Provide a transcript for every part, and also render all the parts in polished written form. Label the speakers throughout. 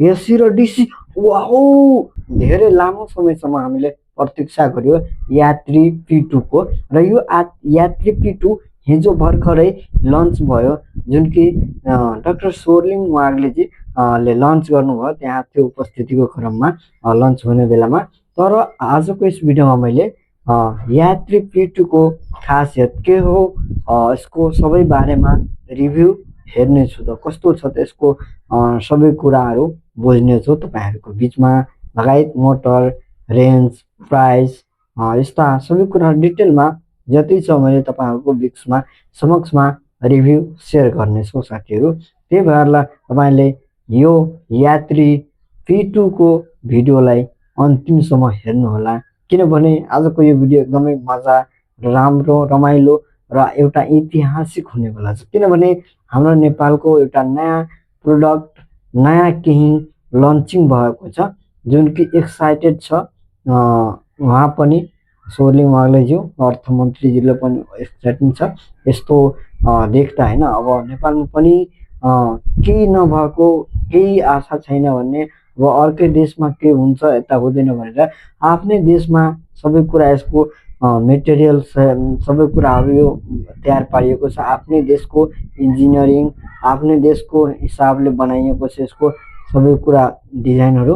Speaker 1: AC र DC wow धेरै लामो समयसम्म हामीले प्रतीक्षा गर्यो यात्री P2 को र यो यात्री P2 हिजो भर्खरै लन्च भयो जुन कि डाक्टर सोर्लिङ वाग्ले ले लन्च गर्नुभयो त्यहाँ त्यो उपस्थितिको क्रममा लन्च हुने बेलामा। तर आजको यस भिडियोमा मैले यात्री P2 को खासियत के हो यसको सबै बारेमा रिभ्यू हेर्नेछु त कस्तो छ त यसको सबै कुराहरू बुझ्नेछु तपाईँहरूको बिचमा लगायत मोटर रेन्ज प्राइस यस्ता सबै कुराहरू डिटेलमा जति छ मैले तपाईँहरूको बिचमा समक्षमा रिभ्यू सेयर गर्नेछु साथीहरू। त्यही भएर तपाईँले यो यात्री P2 को भिडियोलाई अन्तिमसम्म हेर्नुहोला किनभने आजको यो भिडियो एकदमै मजा राम्रो रमाइलो र एउटा ऐतिहासिक हुनेवाला छ किनभने हाम्रो नेपालको एउटा नयाँ प्रोडक्ट नयाँ केही लन्चिङ भएको छ जुन कि एक्साइटेड छ उहाँ पनि सोर्लिङ वाग्लेज्यू अर्थमन्त्रीज्यूले पनि एक्साइटेड छ यस्तो देख्दा हैन। अब नेपालमा पनि केही नभएको केही आशा छैन भन्ने अब अर्कै देशमा के हुन्छ यता हुँदैन भनेर आफ्नै देशमा सबै कुरा यसको मेटेरियल सबै कुराहरू यो तयार पारिएको छ आफ्नै देशको इन्जिनियरिङ आफ्नै देशको हिसाबले बनाइएको छ यसको सबै कुरा डिजाइनहरू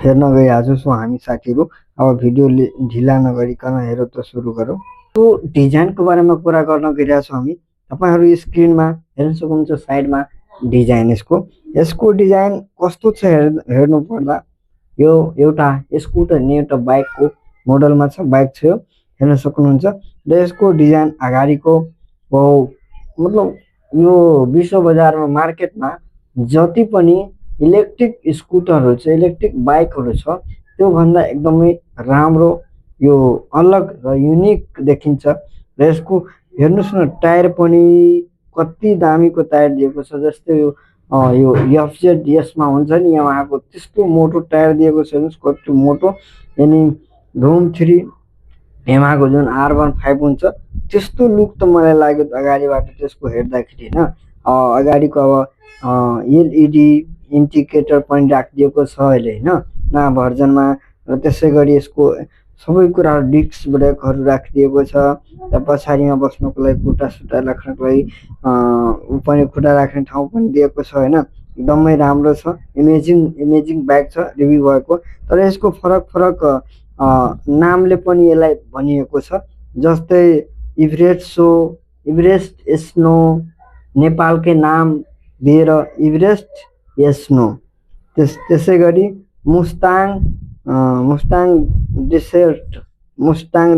Speaker 1: हेर्न गइरहेको छु। हामी साथीहरू अब भिडियो ढिला नगरिकन हेरौँ त सुरु गरौँ। त्यो डिजाइनको बारेमा कुरा गर्न गइरहेको छौँ हामी। तपाईहरु स्क्रिनमा हेर्न सक्नुहुन्छ साइडमा डिजाइन यसको डिजाइन कस्तो छ हेर्नु पर्दा यो एउटा स्कुटर नि एउटा बाइकको मोडलमा छ बाइक छ यो हेर्न सक्नुहुन्छ र यसको डिजाइन अगाडिको मतलब यो विश्व बजारमा मार्केटमा जति पनि इलेक्ट्रिक स्कुटरहरु छ इलेक्ट्रिक बाइकहरु छ त्यो भन्दा एकदमै राम्रो यो अलग र युनिक देखिन्छ र यसको हेर्नुस् न टायर पनि कति दामीको टायर दिएको छ जस्तै यो FZS मा हुन्छ नि यामाहाको त्यस्तो मोटो टायर दिएको छ हेर्नुस् कति मोटो अनि धुम 3 यामाहाको जुन R15 हुन्छ त्यस्तो लुक त मलाई लाग्यो अगाडिबाट त्यसको हेर्दाखेरि हैन। अगाडिको अब LED इन्डिकेटर पनि राखिदिएको छ अहिले हैन नयाँ भर्जनमा र त्यसैगरी यसको सबै कुरा डिस्क ब्रेकहरु राखिदिएको छ र पछाडीमा बस्नको लागि खुट्टा सुट्टा राख्नको लागि पनि खुट्टा राख्ने ठाउँ पनि दिएको छ हैन एकदमै राम्रो छ इमेजिङ बाइक छ रिभ्यू भएको तर यसको फरक नामले पनि यसलाई भनिएको छ जस्तै इभरेस्ट स्नो नेपालकै नाम दिएर इभरेस्ट स्नो त्यसैगरी मुस्ताङ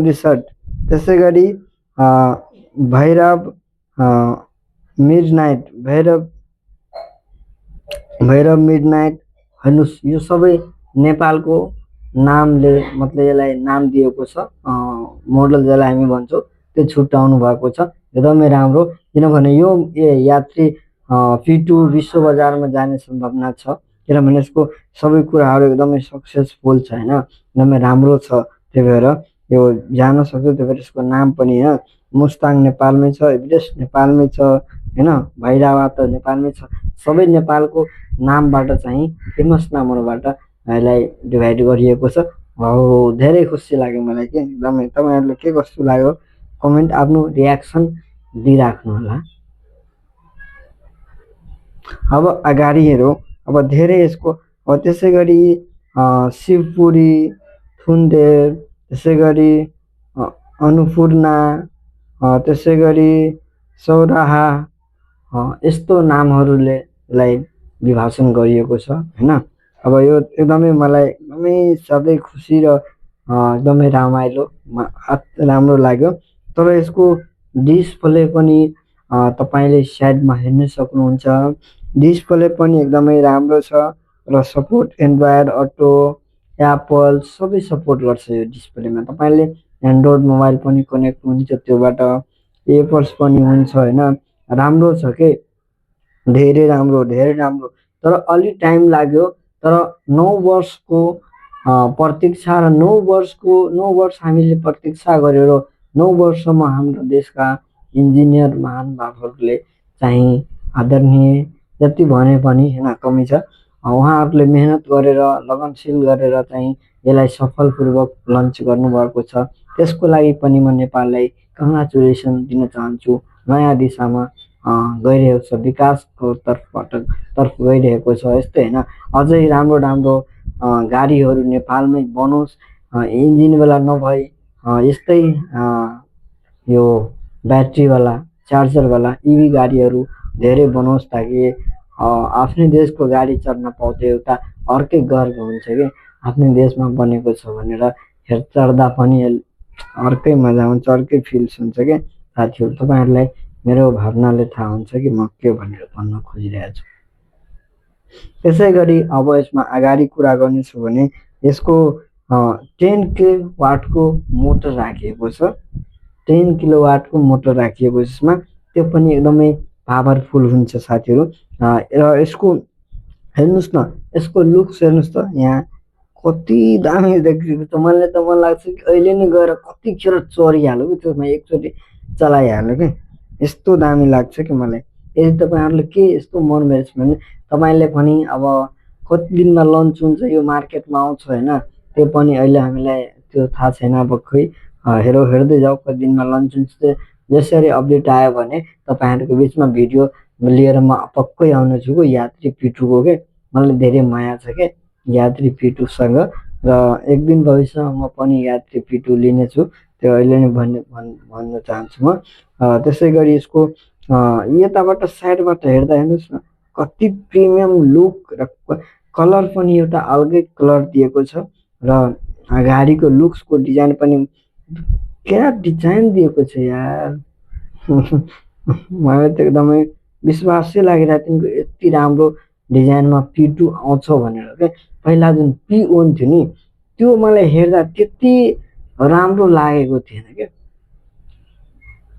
Speaker 1: डिसर्ट त्यसैगरी भैरव मिडनाइट हेर्नुस् यो सबै नेपालको नामले मतलब यसलाई नाम दिएको छ मोडल जसलाई हामी भन्छौं त्यो छुट्याउनु भएको छ एकदमै राम्रो किनभने यो यात्री P2 विश्व बजारमा जाने सम्भावना छ किनभने यसको सबै कुराहरू एकदमै सक्सेसफुल छ हैन एकदमै राम्रो छ त्यही भएर यो जान सक्छ त्यही भएर यसको नाम पनि हैन मुस्ताङ नेपालमै छ इभरेस्ट नेपालमै छ हैन भैरवा त नेपालमै छ सबै नेपालको नामबाट चाहिँ फेमस नामहरुबाट यसलाई डिभाइड गरिएको छ। धेरै खुसी लाग्यो मलाई के एकदमै तपाईहरुले के कस्तो लाग्यो कमेन्ट आफ्नो रियाक्सन दिइराख्नु होला। अब अगाडि हेरौँ अब धेरै यसको त्यसैगरी शिवपुरी थुन्देर त्यसैगरी अन्नपूर्णा त्यसैगरी सौराहा यस्तो नामहरुले यसलाई विभाजन गरिएको छ हैन। अब यो एकदमै मलाई एकदमै सधैँ खुसी र एकदमै रमाइलो राम्रो लाग्यो तर यसको डिस्प्ले पनि तपाईले साइडमा हेर्न सक्नुहुन्छ डिस्प्ले पनि एकदमै राम्रो छ र सपोर्ट एन्ड्रोइड अटो एप्पल सबै सपोर्ट गर्छ यो डिस्प्लेमा तपाईले एन्ड्रोइड मोबाइल पनि कनेक्ट हुन्छ त्योबाट एप्पल्स पनि हुन्छ हैन राम्रो छ के धेरै राम्रो तर अलि टाइम लाग्यो तर 9 वर्षको प्रतीक्षा र 9 वर्ष हामीले प्रतीक्षा गरेर 9 वर्षमा हाम्रो देशका इन्जिनियर महानुभावहरुले चाहिँ आदरणीय जति भने पनि हैन कमी छ उहाँहरूले मेहनत गरेर लगनशील गरेर चाहिँ यसलाई सफलपूर्वक लन्च गर्नुभएको छ। त्यसको लागि पनि म नेपाललाई कङ्ग्रेचुलेसन दिन चाहन्छु। नयाँ दिशामा गइरहेको छ, विकासको तर्फ गइरहेको छ। यस्तै होइन, अझै राम्रो राम्रो गाडीहरू नेपालमै बनोस्, इन्जिनवाला नभई यस्तै यो ब्याट्रीवाला चार्जरवाला इभी गाडीहरू धेरै बनोस्, ताकि आफ्नै देशको गाडी चढ्न पाउँदा एउटा अर्कै गर्व हुन्छ कि आफ्नै देशमा बनेको छ भनेर चढ्दा पनि अर्कै मजा हुन्छ, अर्कै फिल्स हुन्छ कि साथीहरू। तपाईँहरूलाई मेरो भावनाले थाहा हुन्छ कि म के भनेर भन्न खोजिरहेको छु। त्यसै गरी अब यसमा अगाडि कुरा गर्नेछु भने यसको 10 किलोवाटको मोटर राखिएको छ। 10 किलोवाटको मोटर राखिएको छ यसमा, त्यो पनि एकदमै पावरफुल हुन्छ साथीहरू। र यसको हेर्नुहोस् न, यसको लुक्स हेर्नुहोस् त, यहाँ कति दामी देखिएको छ। मलाई त मन लाग्छ कि अहिले नै गएर कतिखेर चढिहाल्यो कि त्यसमा एकचोटि चलाइहाल्यो कि, यस्तो दामी लाग्छ कि मलाई। यदि तपाईँहरूले के यस्तो मन परेछ भने तपाईँले पनि अब कति दिनमा लन्च हुन्छ यो मार्केटमा आउँछ होइन, त्यो पनि अहिले हामीलाई त्यो थाहा छैन। अब खोइ हेर्दै जाऊ कति दिनमा लन्च हुन्छ। जसरी अपडेट आयो भने तपाईँहरूको बिचमा भिडियो लिएर म पक्कै आउनेछु कि यात्री पिटुको के। मलाई धेरै माया छ के यात्री पिटुसँग, र एक दिन भविष्यमा म पनि यात्री पिटु लिनेछु, त्यो अहिले नै भन्न चाहन्छु म। त्यसै गरी यसको यताबाट साइडबाट हेर्दा हेर्नुहोस् न, कति प्रिमियम लुक र कलर पनि एउटा अलगै कलर दिएको छ। र गाडीको लुक्सको डिजाइन पनि क्या डिजाइन दिएको छ यार। मलाई त एकदमै विश्वासै लागिरहेको थियो यति राम्रो डिजाइनमा P2 आउँछ भनेर क्या। पहिला जुन P1 थियो नि, त्यो मलाई हेर्दा त्यति राम्रो लागेको थिएन क्या,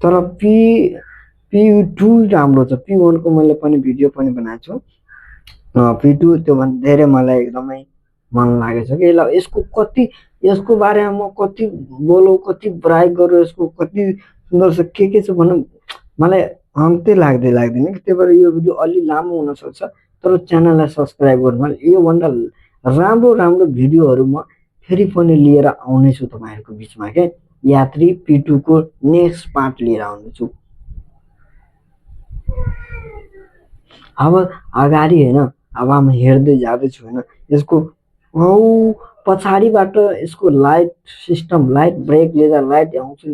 Speaker 1: तर P2 राम्रो छ। P1 को मैले पनि भिडियो पनि बनाएको छु। P2 त्योभन्दा धेरै मलाई एकदमै मन लागेको छ कि। ल यसको बारेमा म कति बोलौँ, कति ब्राइक गरौँ, यसको कति सुन्दर छ के छ भनौँ, मलाई अन्तै लाग्दैन कि। त्यही भएर यो भिडियो अलि लामो हुनसक्छ, तर च्यानललाई सब्सक्राइब गर्नु। मैले योभन्दा राम्रो भिडियोहरू म फेरि पनि लिएर आउनेछु तपाईँहरूको बिचमा क्या। यात्री P2 को नेक्स्ट पार्ट लिएर आउनेछु। अब अगाडि होइन, अब म हेर्दै जाँदैछु होइन, यसको पछाडिबाट यसको light system, light brake laser light आउँछ,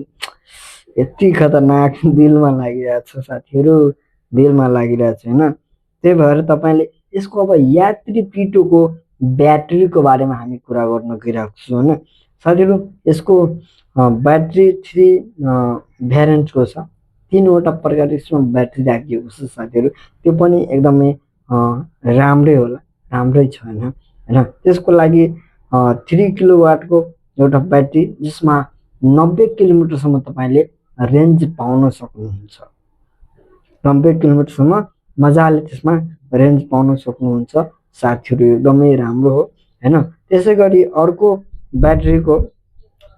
Speaker 1: यति खतरनाक दिलमा लागिरहेको छ साथीहरू, दिलमा लागिरहेको छ होइन। त्यही भएर तपाईँले यसको अब यात्री P2 को ब्याट्रीको बारेमा हामी कुरा गर्न गइरहेको छौँ होइन साथीहरू। यसको ब्याट्री 3 भ्यारिएन्टको छ, 3वटा प्रकारको यसमा ब्याट्री राखिएको छ साथीहरू। त्यो पनि एकदमै राम्रै होला, राम्रै छ होइन। त्यसको लागि 3 किलोवाटको एउटा ब्याट्री, जसमा 90 किलोमिटरसम्म तपाईँले रेन्ज पाउन सक्नुहुन्छ। 90 किलोमिटरसम्म मजाले त्यसमा रेन्ज पाउन सक्नुहुन्छ साथीहरू, एकदमै राम्रो हो होइन। त्यसै गरी अर्को ब्याट्रीको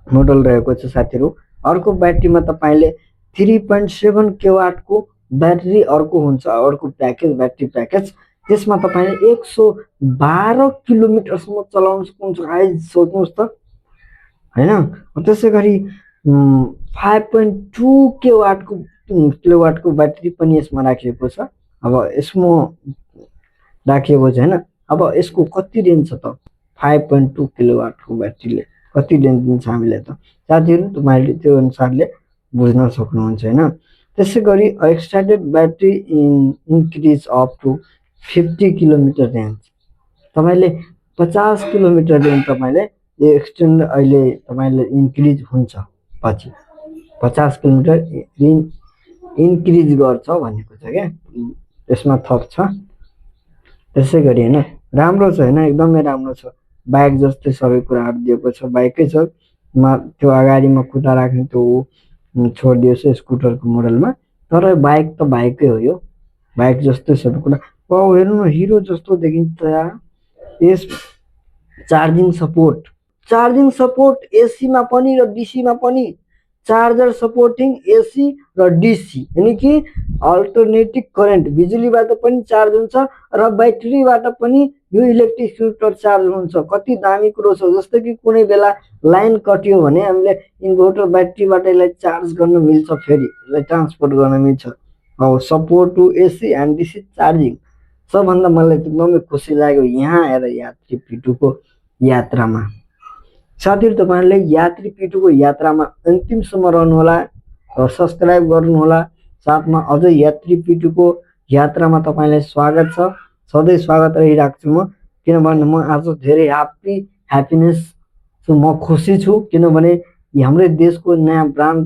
Speaker 1: मोडल रहेको छ साथीहरू। अर्को ब्याट्रीमा तपाईँले 3.7 किलोवाटको ब्याट्री अर्को हुन्छ, अर्को प्याकेज ब्याट्री प्याकेज, त्यसमा तपाईँले 112 किलोमिटरसम्म चलाउन सक्नुहुन्छ। सोच्नुहोस् त होइन। त्यसै गरी 5.2 किलोवाटको ब्याट्री पनि यसमा राखिएको छ। अब यसमा राखिएको छ होइन। अब यसको कति रेन्ज छ त, 5.2 किलोवाटको ब्याट्रीले कति रेन्ज दिन्छ हामीलाई त साथीहरू, तपाईँले त्यो अनुसारले बुझ्न सक्नुहुन्छ होइन। त्यसै गरी extended battery increase up to 50 kilometre range, तपाईँले 50 किलोमिटर रेन्ज तपाईँले यो एक्सटेन्ड अहिले तपाईँले इन्क्रिज हुन्छ, पछि 50 किलोमिटर इन्क्रिज गर्छ भनेको छ क्या, त्यसमा थप छ। त्यसै गरी होइन, राम्रो छ होइन, एकदमै राम्रो छ। बाइक जस्तै सबै कुराहरू दिएको छ, बाइकै छ। त्यो अगाडिमा खुट्टा राख्ने त्यो छोडिदिएछ स्कुटरको मोडलमा, तर बाइक त बाइकै हो, यो बाइक जस्तै सबै कुरा। हेर्नु न, हिरो जस्तो देखिन्छ यार। यस चार्जिङ सपोर्ट एसीमा पनि र डीसीमा पनि चार्जर सपोर्टिङ एसी र डिसी, यानि कि अल्टरनेटिभ करेन्ट, बिजुलीबाट पनि चार्ज हुन्छ र ब्याट्रीबाट पनि यो इलेक्ट्रिक स्कुटर चार्ज हुन्छ। कति दामी कुरो छ। जस्तै कि कुनै बेला लाइन कट्यो भने हामीले इन्भर्टर ब्याट्रीबाट यसलाई चार्ज गर्न मिल्छ, फेरि यसलाई ट्रान्सपोर्ट गर्न मिल्छ। Support to AC and DC charging. सबभन्दा मलाई एकदमै खुसी लाग्यो यहाँ आएर यात्री पिटुको यात्रामा। साथीहरू, तपाईँहरूले यात्री पिटुको यात्रामा अन्तिमसम्म रहनुहोला र सब्सक्राइब गर्नुहोला। साथमा अझै यात्री पिटुको यात्रामा तपाईँलाई स्वागत छ। सधैँ स्वागत रहिरहेको छु म, किनभने म आज धेरै ह्याप्पिनेस छु, म खुसी छु, किनभने हाम्रै देशको नयाँ ब्रान्ड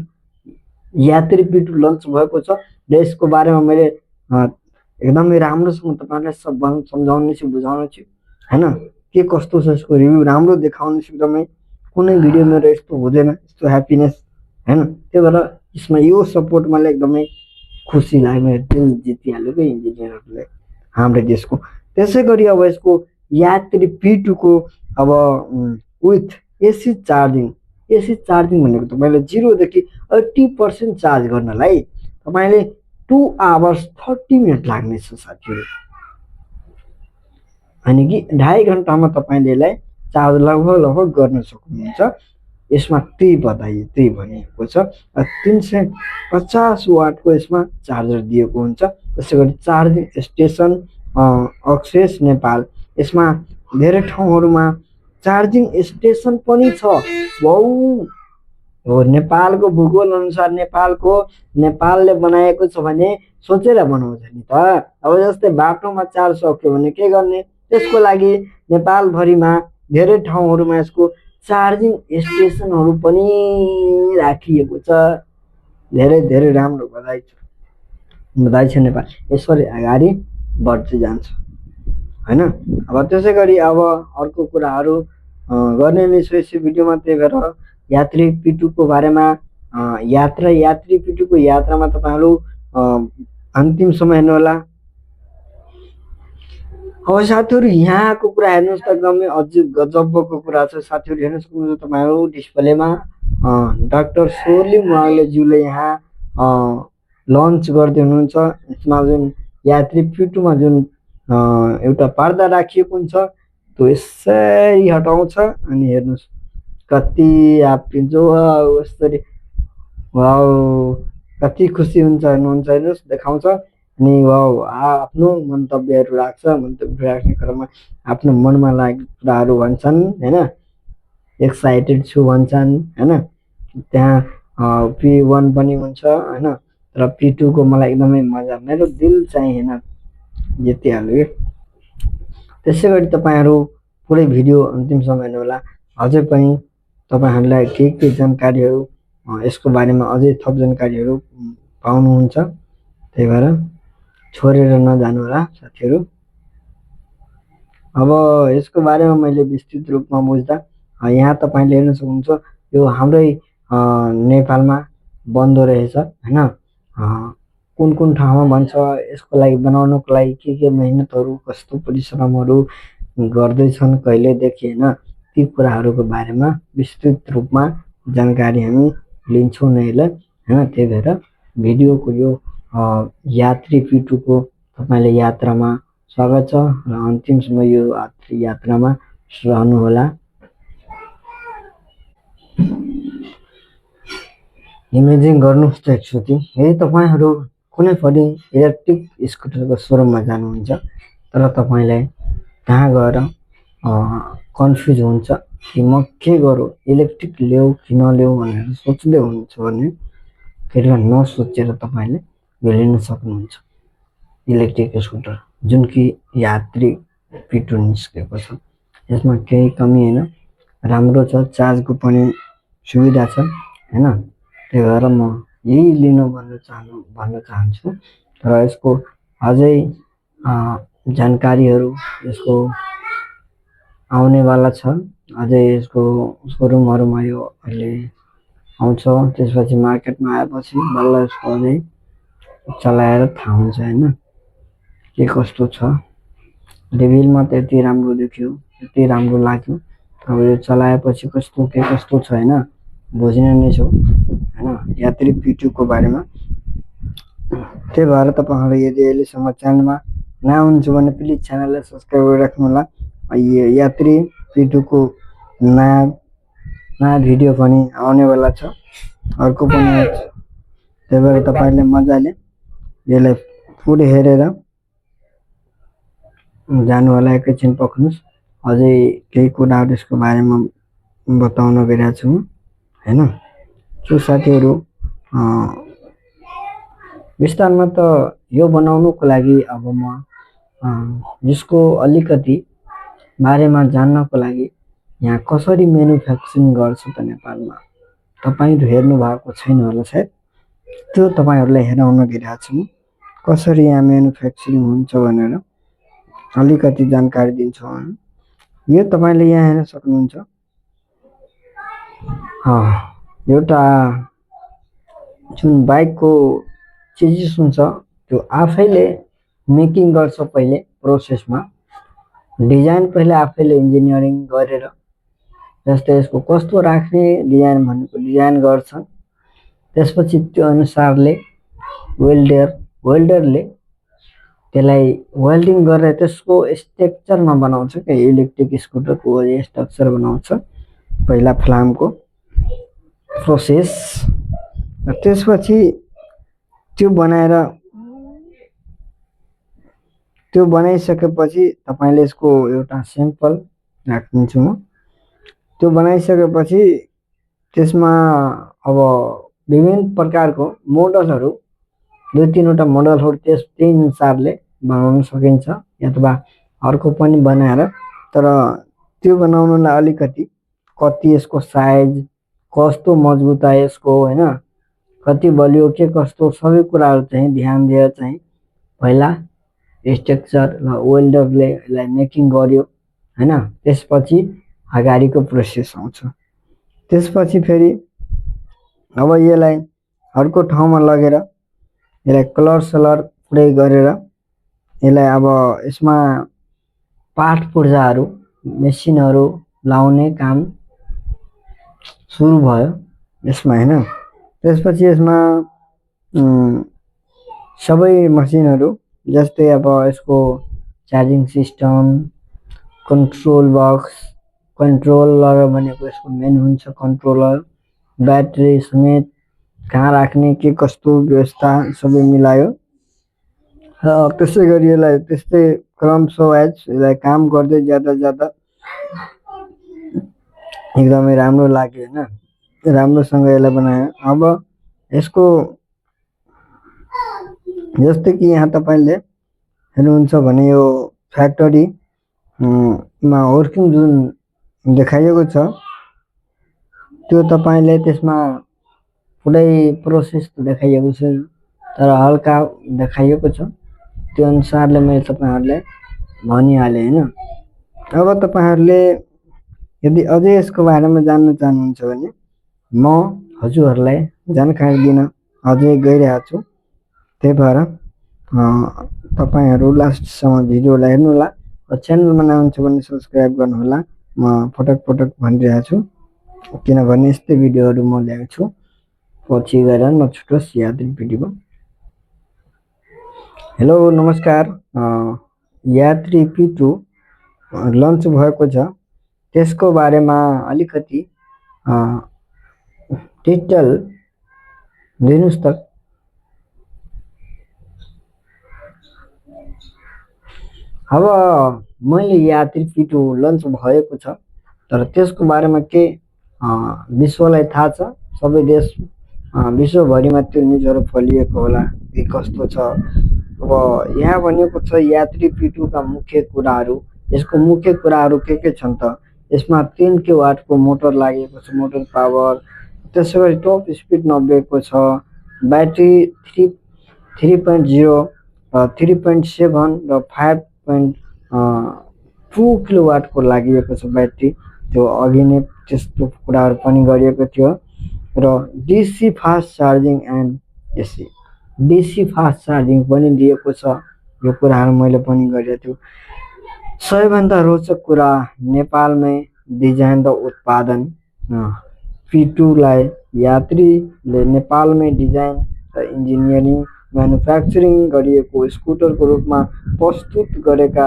Speaker 1: यात्री पिटु लन्च भएको छ र यसको बारेमा मैले एकदमै राम्रोसँग तपाईँहरूलाई सब सम्झाउने छु, बुझाउने छु होइन। के कस्तो छ यसको रिभ्यू राम्रो देखाउने छु एकदमै। कुनै भिडियो मेरो यस्तो हुँदैन, यस्तो ह्याप्पिनेस होइन। त्यही भएर यसमा यो सपोर्ट मलाई एकदमै खुसी लाग्यो। मेरो दिल जितिहाल्यो कि इन्जिनियरहरूले हाम्रो देशको। त्यसै गरी अब यसको यात्री पिटुको अब विथ एसी चार्जिङ भनेको तपाईँले 0 देखि 80% चार्ज गर्नलाई तपाईँले 2 आवर्स 30 मिनट लाग्नेछ साथीहरू, अनि कि 2.5 घन्टामा तपाईँले यसलाई चार्ज लगभग गर्न सक्नुहुन्छ। यसमा त्यही भनिएको छ 350 वाटको यसमा चार्जर दिएको हुन्छ। त्यसै गरी चार्जिङ स्टेसन एक्सेस नेपाल, यसमा धेरै ठाउँहरूमा चार्जिङ स्टेसन पनि छ। वाउ, हो नेपालको भूगोल अनुसार नेपालले बनाएको छ भने सोचेर बनाउँछ नि त। अब जस्तै बाटोमा चार्ज सक्यो भने के गर्ने, त्यसको लागि नेपालभरिमा धेरै ठाउँहरूमा यसको चार्जिङ स्टेसनहरू पनि राखिएको छ। धेरै राम्रो बधाई छ नेपाल, यसरी अगाडि बढ्दै जान्छ होइन। अब त्यसै गरी अब अर्को कुराहरू गर्ने नै छु यस भिडियोमा। त्यही भएर यात्री पिटुको बारेमा यात्री पिटुको यात्रामा तपाईँहरू अन्तिमसम्म हेर्नुहोला। अब साथीहरू, यहाँको कुरा हेर्नुहोस् त, एकदमै अझै गजबको कुरा छ साथीहरू। हेर्न सक्नुहुन्छ तपाईँहरू डिस्प्लेमा डाक्टर सोर्लिम ज्यूले यहाँ लन्च गर्दै हुनुहुन्छ। यसमा जुन यात्री पिटुमा जुन एउटा पर्दा राखिएको हुन्छ त्यो यसरी हटाउँछ, अनि हेर्नुहोस् कति जो यसरी वाउ कति खुसी हुनुहुन्छ हेर्नुहोस्, देखाउँछ। अनि वाउ आफ्नो मन्तव्यहरू राख्ने क्रममा आफ्नो मनमा लागेको कुराहरू भन्छन् होइन। एक्साइटेड छु भन्छन् होइन। त्यहाँ P1 पनि हुन्छ होइन, तर P2 को मलाई एकदमै मजा, मेरो दिल चाहिँ होइन जितिहाल्यो। त्यसै गरी तपाईँहरू पुरै भिडियो अन्तिमसम्म हेर्नुहोला। अझै पनि तपाईँहरूलाई के जानकारीहरू यसको बारेमा अझै थप जानकारीहरू पाउनुहुन्छ, त्यही भएर छोडेर नजानुहोला साथीहरू। अब यसको बारेमा मैले विस्तृत रूपमा बुझ्दा यहाँ तपाईँले हेर्न सक्नुहुन्छ यो हाम्रै नेपालमा बन्दो रहेछ होइन। कुन ठाउँमा भन्छ, यसको लागि बनाउनको लागि के मेहनतहरू कस्तो परिश्रमहरू गर्दैछन् कहिलेदेखि होइन, ती कुराहरूको बारेमा विस्तृत रूपमा जानकारी हामी लिन्छौँ नै होइन। त्यही भएर भिडियोको यो यात्री पिटुको तपाईँले यात्रामा स्वागत छ र अन्तिमसम्म यो यात्रामा रहनुहोला। इमेजिङ गर्नुहोस् त एकचोटि, यदि तपाईँहरू कुनै पनि इलेक्ट्रिक स्कुटरको सोरुममा जानुहुन्छ तर तपाईँलाई त्यहाँ गएर कन्फ्युज हुन्छ कि म के गरौँ, इलेक्ट्रिक ल्याऊ कि नल्याऊ भनेर सोच्दै हुनुहुन्छ भने फेरि नसोचेर तपाईँले यो लिन सक्नुहुन्छ इलेक्ट्रिक स्कुटर, जुन कि यात्री पिटु निस्केको छ। यसमा केही कमी होइन, राम्रो छ, चार्जको पनि सुविधा छ होइन। त्यही भएर म यही लिनु भन्न चाहन्छु। र यसको अझै जानकारीहरू यसको आउनेवाला छ। अझै यसको सोरुमहरूमा यो अहिले आउँछ, त्यसपछि मार्केटमा आएपछि बल्ल यसको अझै चलाएर थाहा हुन्छ होइन के कस्तो छ। रिभिलमा त यति राम्रो देखियो, यति राम्रो लाग्यो, अब यो चलाएपछि के कस्तो छ होइन बुझ्ने नै छौँ हैन, यात्री P2 को बारेमा। त्यही भएर तपाईँहरू यदि अहिलेसम्म च्यानलमा नयाँ हुनुहुन्छ भने प्लिज च्यानललाई सब्सक्राइब गरेर राख्नुहोला। यात्री P2 को नयाँ भिडियो पनि आउनेवाला छ, अर्को पनि आउँछ। त्यही भएर तपाईँले मजाले यसलाई पुरै हेरेर जानु होला। एकैछिन पक्नुहोस्, अझै केही कुराहरू यसको बारेमा बताउन गइरहेको छु हैन। सो साथीहरू, विस्तारमा त यो बनाउनुको लागि अब म यसको अलिकति बारेमा जान्नको लागि यहाँ कसरी म्यानुफ्याक्चरिङ गर्छ त नेपालमा तपाईहरु हेर्नु भएको छैन होला सायद, त्यो तपाईहरुलाई हेराउन गइरहेको छु। कसरी यहाँ म्यानुफ्याक्चरिङ हुन्छ भनेर अलिकति जानकारी दिन्छु। यो तपाईले यहाँ हेर्न सक्नुहुन्छ, एउटा जुन बाइकको चिजिस हुन्छ त्यो आफैले मेकिङ गर्छ। पहिले प्रोसेसमा डिजाइन पहिले आफैले इन्जिनियरिङ गरेर, जस्तै यसको कस्तो राख्ने डिजाइन भनेको डिजाइन गर्छन्। त्यसपछि त्यो अनुसारले वेल्डरले त्यसलाई वेल्डिङ गरेर त्यसको स्ट्रक्चरमा बनाउँछ के इलेक्ट्रिक स्कुटरको स्ट्रक्चर बनाउँछ पहिला फ्लामको प्रोसेस। त्यसपछि त्यो बनाइसकेपछि तपाईले यसको एउटा स्याम्पल राख्दिन्छु म। त्यो बनाइसकेपछि त्यसमा अब विभिन्न प्रकारको मोडलहरु, 2-3 वटा मोडलहरु त्यही अनुसारले बनाउन सकिन्छ अथवा अर्को पनि बनाएर। तर त्यो बनाउनलाई अलिकति कति यसको साइज, कस्तो मजबुताई यसको हैन, कति बलियो के कस्तो सबै कुराहरु चाहिँ ध्यान दिएर चाहिँ पहिला स्ट्रक्चर र वेल्डरले यसलाई मेकिङ गर्यो हैन। त्यसपछि अगाडिको प्रोसेस आउँछ। त्यसपछि फेरि अब यसलाई अर्को ठाउँमा लगेर यसलाई कलर पुरै गरेर यसलाई अब यसमा पार्ट पुर्जाहरु, मेसिनहरु लाउने काम सुरु भयो यसमा हैन। त्यसपछि यसमा सबै मसिनहरु, जस्तै अब यसको charging system, control box, controller भनेको यसको मेन हुन्छ कन्ट्रोलर, ब्याट्री समेत कहाँ राख्ने के कस्तो व्यवस्था सबै मिलायो। त्यसै गरी यसलाई त्यस्तै क्रमशः यसलाई काम गर्दै जाँदा एकदमै राम्रो लाग्यो हैन, राम्रोसँग यसलाई बनायो। अब यसको जस्तै कि यहाँ तपाईले हेर्नुहुन्छ भने यो फ्याक्ट्री मा वर्किङ जुन देखाइएको छ त्यो तपाईले त्यसमा पुरै प्रोसेस देखाइएको छ, तर हल्का देखाइएको छ। त्यो अनुसारले मैले तपाईहरुलाई भनिहाले हैन। अब तपाईहरुले यदि अझै यसको बारेमा जान्न चाहनुहुन्छ भने म हजुरहरुलाई जानकारी दिन अझै गइरहेको छु। त्यही भएर तपाईहरु लास्टसम्म भिडियोलाई हेर्नु होला। च्यानलमा नयाँ हुनुहुन्छ भने सब्स्क्राइब गर्नु होला। म पटक भनिरहेको छु किनभने यस्तै भिडियोहरु म ल्याएको छु। पछि गएर नछुटोस् यात्री P2 को। हेलो नमस्कार, यात्री P2 लन्च भएको छ, त्यसको बारेमा अलिकति डिटेल दिनुस् त। अब मैले यात्री P2 लन्च भएको छ, तर त्यसको बारेमा के विश्वलाई थाहा छ, सबै देश विश्वभरिमा त्यो न्युजहरु फैलिएको होला के कस्तो छ। अब यहाँ भनेको छ यात्री P2 का मुख्य कुराहरु। यसको मुख्य कुराहरु के छन् त, यसमा 3 किलोवाटको मोटर लागेको छ, मोटर पावर। त्यसैगरी टप स्पिड 90 को छ, ब्याट्री 3.0 3.7 र 5.2 किलोवाटको लागेको छ ब्याट्री। त्यो अघि नै त्यस्तो कुराहरु पनि गरिएको थियो। र DC fast charging and AC DC fast charging पनि दिएको छ। यो कुराहरु मैले पनि गरेको छु। सबैभन्दा रोचक कुरा, नेपालमै डिजाइन र उत्पादन P2 लाई यात्रीले नेपालमै डिजाइन र इन्जिनियरिङ म्यानुफ्याक्चरिङ गरिएको स्कुटरको रूपमा प्रस्तुत गरेका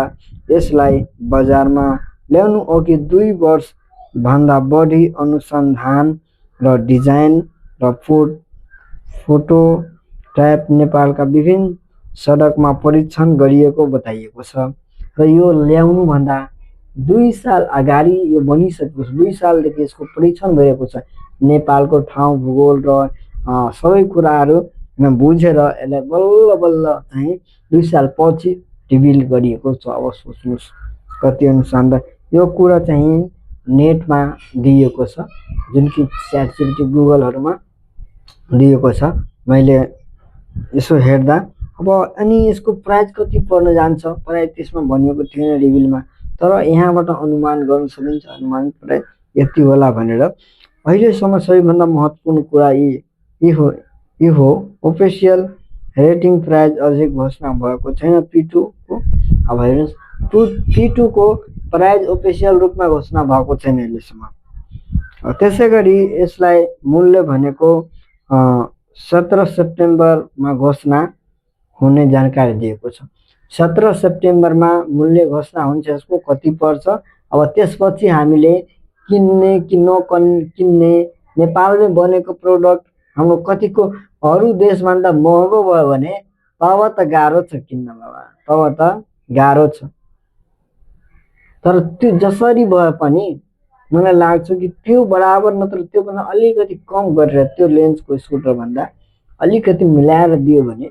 Speaker 1: यसलाई बजारमा ल्याउनु अघि 2 वर्षभन्दा बढी अनुसन्धान र डिजाइन र फोटोटाइप नेपालका विभिन्न सडकमा परीक्षण गरिएको बताइएको छ र यो ल्याउनुभन्दा 2 साल अगाडि यो बनिसकेको छ। 2 सालदेखि यसको परीक्षण भएको छ। नेपालको ठाउँ भूगोल र सबै कुराहरू बुझेर यसलाई बल्ल बल्ल चाहिँ 2 साल पछि रिभिल गरिएको छ। अब सोच्नुहोस् कति अनुसन्धान यो कुरा चाहिँ नेटमा दिएको छ, जुन कि च्याटजिपिटी गुगलहरूमा दिएको छ। मैले यसो हेर्दा अब अनि यसको प्राइस कति पर्न जान्छ, प्राइस त्यसमा भनिएको थिएन रिभिलमा, तर यहाँबाट अनुमान गर्न सकिन्छ अनुमानित प्राइस यति होला भनेर। अहिलेसम्म सबैभन्दा महत्त्वपूर्ण कुरा यी हो अफिसियल रेटिङ प्राइस अझै घोषणा भएको छैन P2 को। अब हेर्नुहोस् P2 को प्राइस अफिसियल रूपमा घोषणा भएको छैन अहिलेसम्म। त्यसै गरी यसलाई मूल्य भनेको 17 सेप्टेम्बरमा घोषणा हुने जानकारी दिएको छ। 17 सेप्टेम्बरमा मूल्य घोषणा हुन्छ यसको कति पर्छ। अब त्यसपछि हामीले किन्ने कि नकिन्ने, नेपालमै बनेको प्रोडक्ट हाम्रो कतिको अरू देशभन्दा महँगो भयो भने तब त गाह्रो छ किन्न बाबा, तब त गाह्रो छ। तर त्यो जसरी भए पनि मलाई लाग्छ कि त्यो बराबर नत्र त्योभन्दा अलिकति कम गरेर त्यो लेन्सको स्कुटर भन्दा अलिकति मिलाएर दियो भने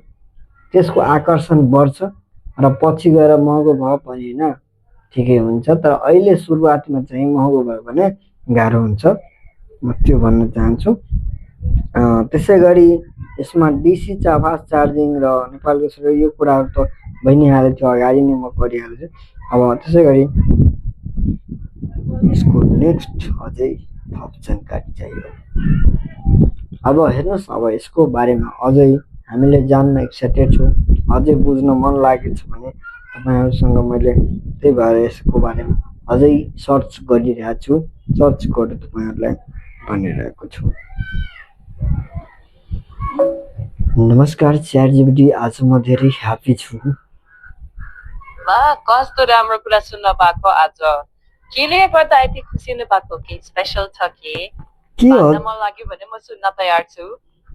Speaker 1: त्यसको आकर्षण बढ्छ र पछि गएर महँगो भयो पनि होइन ठिकै हुन्छ। तर अहिले सुरुवातमा चाहिँ महँगो भयो भने गाह्रो हुन्छ, म त्यो भन्न चाहन्छु। त्यसै गरी यसमा DC फास्ट चार्जिङ र नेपालको सबै यो कुराहरू त भइ नै हालेको थियो, अगाडि नै म गरिहालेको छु। अब त्यसै गरी यसको नेक्स्ट अझै थप जानकारी चाहियो। अब हेर्नुहोस्, अब यसको बारेमा अझै हामीले जान्न एक्साइटेड छौँ, अझै बुझ्न मन लागेको छ भने तपाईँहरूसँग मैले त्यही भएर यसको बारेमा अझै सर्च गरिरहेको छु, सर्च गरेर तपाईँहरूलाई भनिरहेको छु। नमस्कार च्याटजिपिटी, आज म धेरै ह्याप्पी छु।
Speaker 2: कस्तो राम्रो कुरा सुन्न पाएको आज। केले गर्दा यति खुसी हुनु भएको? के स्पेशल छ के मन लाग्यो भने म सुन्न तयार छु।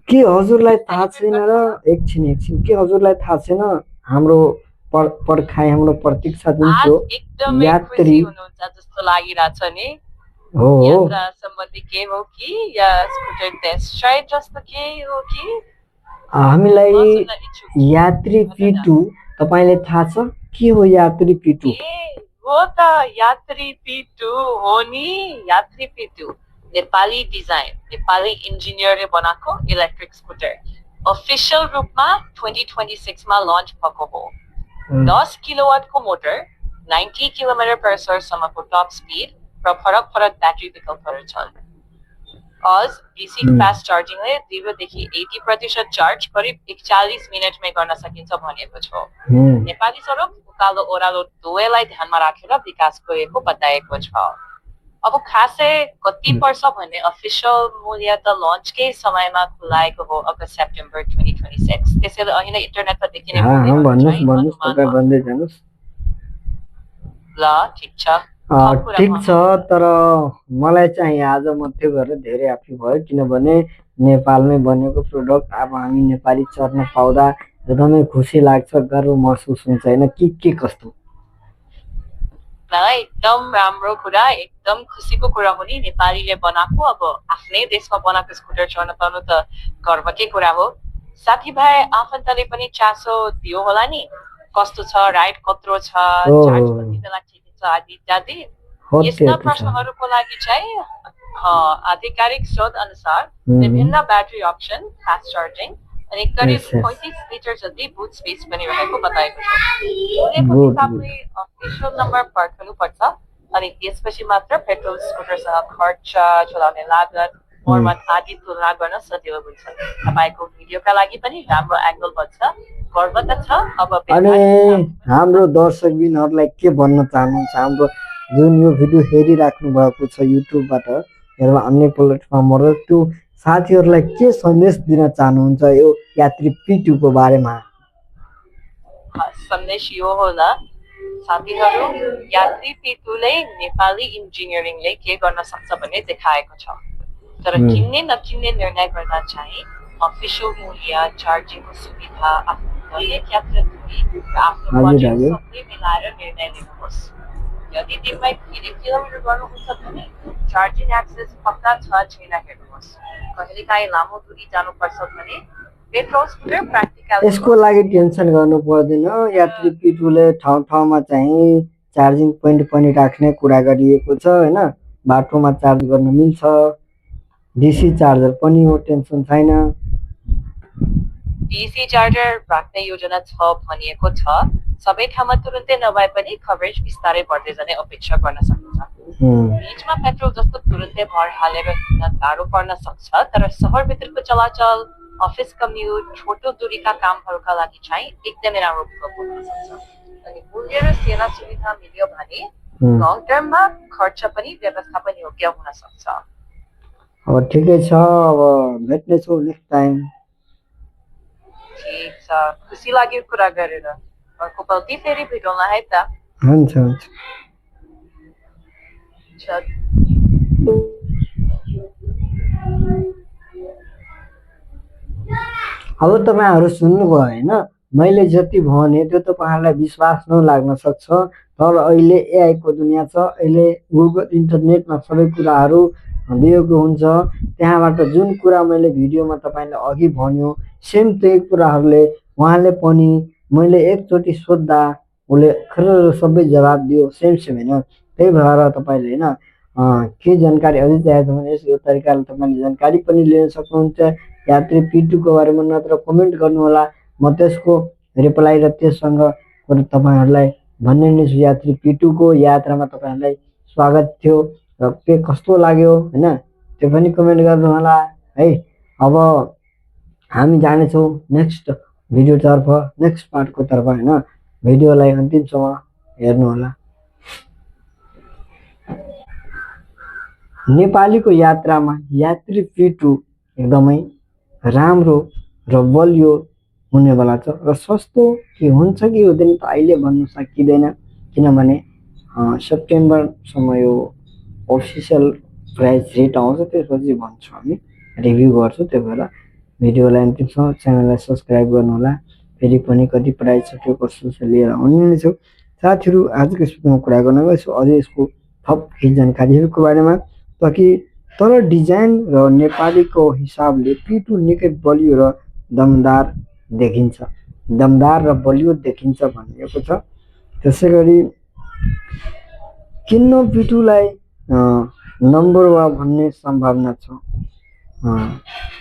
Speaker 1: के हजुरलाई थाहा छैन र एकछिन के हजुरलाई थाहा छैन हाम्रो पर्खाइ हाम्रो प्रतीक्षा जुन थियो
Speaker 2: यात्री हुनुहुन्छ जस्तो लागिरहेछ नि।
Speaker 1: हो
Speaker 2: यात्रा सम्बन्धी के हो कि या स्कुटर टेस्ट राइड जस्तो के हो कि?
Speaker 1: हामीलाई यात्री P2 तपाईले थाहा छ के हो यात्री P2?
Speaker 2: हो त यात्री P2 हो नि। यात्री P2 नेपाली डिजाइन, नेपाली इन्जिनियरले बनाएको इलेक्ट्रिक स्कुटर अफिसियल रूपमा 2026 मा लन्च भएको हो। 10 किलोवाटको मोटर, 90 km/h सम्मको टप स्पिड र फरक ब्याट्री विकल्पहरू छन्। DC फास्ट चार्जिङले 0देखि 80% चार्ज करिब 41 मिनेटमै गर्न सकिन्छ भनेको छ। नेपाली सडक उकालो ओह्रालो दुवैलाई ध्यानमा राखेर विकास गरिएको बताएको छ। अब खासै कति पर्छ भन्ने अफिसियल मूल्य त लन्चकै समयमा खुलाएको हो, अगस्त सेप्टेम्बर 2026। त्यसैले अहिले इन्टरनेटमा देखिने ल ठिक छ
Speaker 1: ठिक छ। तर मलाई चाहिँ आज म त्यो गरेर धेरै ह्याप्पी भयो, किनभने नेपालमै बनेको प्रोडक्ट अब हामी नेपाली चढ्न पाउँदा एकदमै खुसी लाग्छ, गर्व महसुस हुन्छ होइन के कस्तो?
Speaker 2: एकदम राम्रो कुरा, एकदम खुसीको कुरा हो नि। नेपालीले बनाएको, अब आफ्नै देशमा बनाएको स्कुटर चढ्न पाउनु त गर्वकै कुरा हो। साथीभाइ आफन्तले पनि चासो दियो होला नि, कस्तो छ राइड, कत्रो छ, चार्ज कति बेला ठिकै छ आदि इत्यादि। यस्ता प्रश्नहरूको लागि चाहिँ आधिकारिक स्रोत अनुसार विभिन्न ब्याट्री अप्सन, फास्ट चार्जिङ अनि करिब 35 लिटर जति बुट स्पेस पनि रहेको बताएको छ। मूल्यको हिसाबले अफिसियल नम्बर पर्खनुपर्छ अनि त्यसपछि मात्र पेट्रोल स्कुटरसँग खर्च, चलाउने लागत, मर्मत आदि तुलना गर्न सजिलो हुन्छ। तपाईँको भिडियोका लागि पनि राम्रो एङ्गल बन्छ, गर्व त छ। अब
Speaker 1: हाम्रो दर्शकबिनहरूलाई के भन्न चाहनुहुन्छ? हाम्रो जुन यो भिडियो हेरिराख्नु भएको छ युट्युबबाट हेर्दा अन्य प्लेटफर्महरू, त्यो साथीहरूलाई के सन्देश दिन चाहनुहुन्छ यो यात्री P2 को बारेमा?
Speaker 2: सन्देश यो होला साथीहरू यात्री P2ले नेपाली इन्जिनियरिङले के गर्न सक्छ भन्ने देखाएको छ तर किन्ने नकिन्ने निर्णय गर्दा चाहिँ अफिसियल मूल्य चार्जिङको सुविधा आफ्नो दैनिक यात्रा दूरी र आफ्नो बजेट सबै मिलाएर निर्णय लिनुहोस् यदि दिनमा 3 किलोमिटर गर्नुहुन्छ भने चार्जिङ एक्सेस पक्का छ छैन हेर्नुहोस् कहिलेकाहीँ लामो दूरी जानुपर्छ भने पेट्रोल स्कुटर प्र्याक्टिकल
Speaker 1: यसको लागि टेन्सन गर्नु पर्दैन यात्री P2 ले ठाउँ ठाउँमा चाहिँ चार्जिङ पोइन्ट पनि राख्ने कुरा गरिएको छ हैन बाटोमा चार्ज गर्न मिल्छ डीसी चार्जर पनि हो टेन्सन छैन
Speaker 2: डीसी चार्जर राख्ने योजना छ भनिएको छ सबै ठाउँमा तुरुन्तै नभए पनि कभरेज बिस्तारै बढ्दै जाने अपेक्षा गर्न सकिन्छ बीचमा पेट्रोल जस्तो तुरुन्तै भर हालेर हिँड्न गाह्रो पर्न सक्छ तर सहरभित्रको चलाचल अफिस कम्युट छोटो दूरीका कामहरूका लागि चाहिँ एकदमै राम्रो विकल्प हुन सक्छ अनि मूल्य र सेवा सुविधा मिल्यो भने लङ टर्ममा खर्च पनि व्यवस्थापन योग्य हुन सक्छ
Speaker 1: अब ठिकै छ अब भेट्ने छौ नेक्स्ट टाइम
Speaker 2: ठिक छ खुसी लाग्यो कुरा गरेर अर्को पल्टी फेरि भेटौँला है त
Speaker 1: हुन्छ हुन्छ अब तपाईहरु सुन्नुभयो हैन मैले जति भने त्यो तपाईहरुलाई विश्वास नलाग्न सक्छ तर अहिले एआई को दुनिया छ अहिले गुगल इन्टरनेटमा सबै कुराहरु दिएको हुन्छ त्यहाँबाट जुन कुरा मैले भिडियोमा तपाईलाई अघि भन्यो सेम त्यही कुराहरुले उहाँले पनि मैले एकचोटी सोध्दा उले खरर सबै जवाफ दियो सेम हैन त्यही भएर तपाईले हैन के जानकारी अझै चाहिएको छ भने यो तरिकाले तपाईले जानकारी पनि लिन सक्नुहुन्छ यात्री P2 को बारेमा नत्र कमेन्ट गर्नु होला म त्यसको रिप्लाई र त्यससँग तपाईहरुलाई भन्ने नै छु यात्री P2 को यात्रामा तपाईहरुलाई स्वागत थियो र के कस्तो लाग्यो हैन त्यो पनि कमेन्ट गर्नु होला है अब हामी जाने छौं नेक्स्ट भिडियो तर्फ नेक्स्ट पार्ट को तर्फ हैन भिडियोलाई अन्तिमसम्म हेर्नु होला नेपालीको यात्रामा यात्री P2 एकदमै राम्रो र बलियो हुनेवाला छ र सस्तो के हुन्छ कि हुँदैन त अहिले भन्न सकिदैन किनभने सेप्टेम्बरसम्म यो अफिसियल प्राइस रेट आउँछ त्यसपछि भन्छु हामी रिभ्यु गर्छु त्यही भएर भिडियोलाई अन्तिमसम्म च्यानललाई सब्स्क्राइब गर्नु होला फेरि पनि कति प्राइस छ के कस्तो छ लिएर आउने नै छु साथीहरु आजको एपिसोडमा कुरा गर्न गएछु अझै यसको थप केही जानकारीहरुको बारेमा ताकि तर डिजाइन र नेपालीको हिसाबले P2 निकै बलियो र दमदार देखिन्छ दमदार र बलियो देखिन्छ भनिएको छ त्यसैगरी किन्न P2 लाई नम्बर 1 भन्ने सम्भावना छ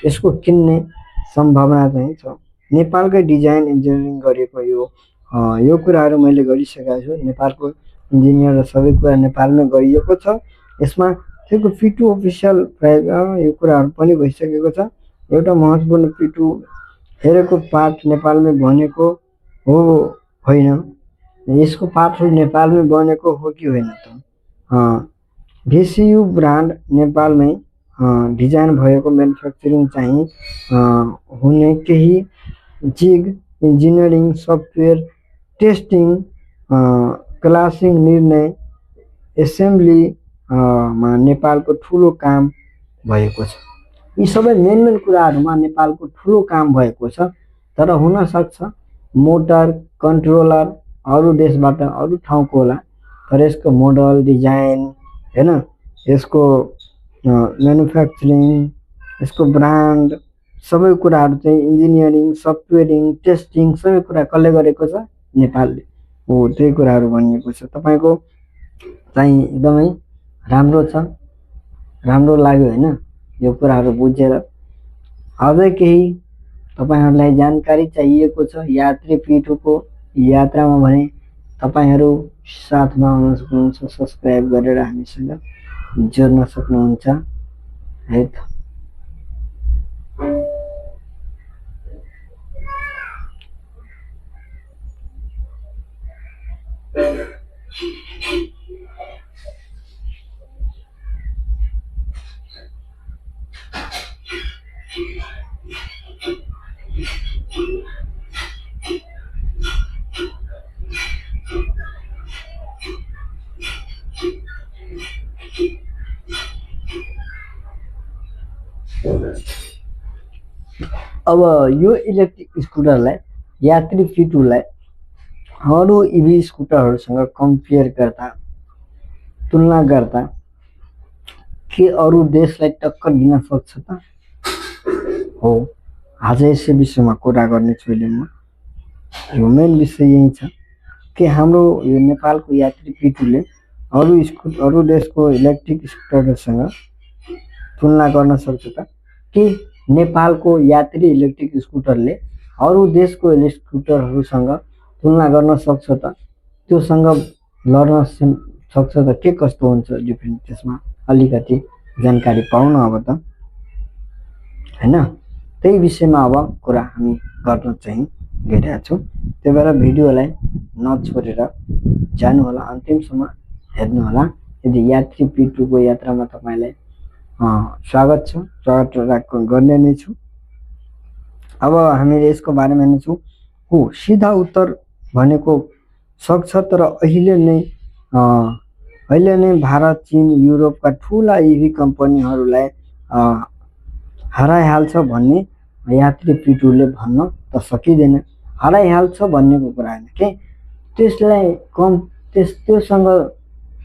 Speaker 1: यसको किन्ने सम्भावना चाहिँ छ नेपालकै डिजाइन इन्जिनियरिङ गरेको यो कुराहरु मैले गरिसकेको छु नेपालको इन्जिनियर र सबै कुरा नेपालमै गरिएको छ यसमा त्यसको P2 अफिसियल प्राइस यो कुराहरु पनि भइसकेको छ एउटा महत्त्वपूर्ण P2 हेरेको पार्ट नेपालमै बनेको हो होइन यसको पार्टहरु नेपालमै बनेको हो कि होइन त VCU ब्रान्ड नेपालमै डिजाइन भएको म्यानुफ्याक्चरिङ चाहिँ हुने केही zig engineering software testing clashing निर्णय एसेम्बली मा नेपालको ठूलो काम भएको छ यी सबै मेन कुराहरुमा नेपालको ठूलो काम भएको छ तर हुन सक्छ मोटर कन्ट्रोलर अरु देशबाट अरु ठाउँको होला तर यसको मोडल डिजाइन हैन यसको म्यानुफ्याक्चरिङ यसको ब्रान्ड सबै कुराहरु चाहिँ इन्जिनियरिङ सफ्टवेयरिङ टेस्टिङ सबै कुरा कसले गरेको छ नेपालले हो त्यही कुराहरु भनिएको छ तपाईको चाहिँ एकदमै राम्रो छ राम्रो लाग्यो हैन यो कुराहरु बुझेर अझै केही तपाईहरुलाई जानकारी चाहिएको छ यात्री P2 को यात्रामा भने तपाईहरु साथमा हुन सक्नुहुन्छ सब्स्क्राइब गरेर हामीसँग जोड्न सक्नुहुन्छ है त अब यो इलेक्ट्रिक स्कुटरलाई यात्री P2लाई अरू इभी स्कुटरहरूसँग कम्पेयर गर्दा तुलना गर्दा के अरू देशलाई टक्कर दिन सक्छ त? हो, आज यसै विषयमा कुरा गर्नेछु अहिले म। यो मेन विषय यही छ कि हाम्रो यो नेपालको यात्री P2ले अरू देशको इलेक्ट्रिक स्कुटरहरूसँग तुलना गर्न सक्छ त? कि नेपालको यात्री इलेक्ट्रिक स्कुटरले अरू देशको इलेक्ट्रिक स्कुटरहरूसँग तुलना गर्न सक्छ त? त्योसँग लड्न सक्छ त? के कस्तो हुन्छ डिफ्रेन्ट त्यसमा अलिकति जानकारी पाउँ न अब त, हैन? त्यही विषयमा अब कुरा हामी गर्न चाहिँ गइरहेका छौँ। त्यही भएर भिडियोलाई नछोडेर जानुहोला, अन्तिमसम्म हेर्नुहोला। यदि यात्री P2को यात्रामा तपाईँलाई स्वागत छ, स्वागत गर्ने नै छु। अब हामीले यसको बारेमा हेर्नेछौँ। हो, सिधा उत्तर भनेको सक्छ, तर अहिले नै भारत, चीन, युरोपका ठुला इभी कम्पनीहरूलाई हराइहाल्छ भन्ने यात्री P2ले भन्न त सकिँदैन। हराइहाल्छ भन्नेको कुरा होइन कि त्यसलाई त्योसँग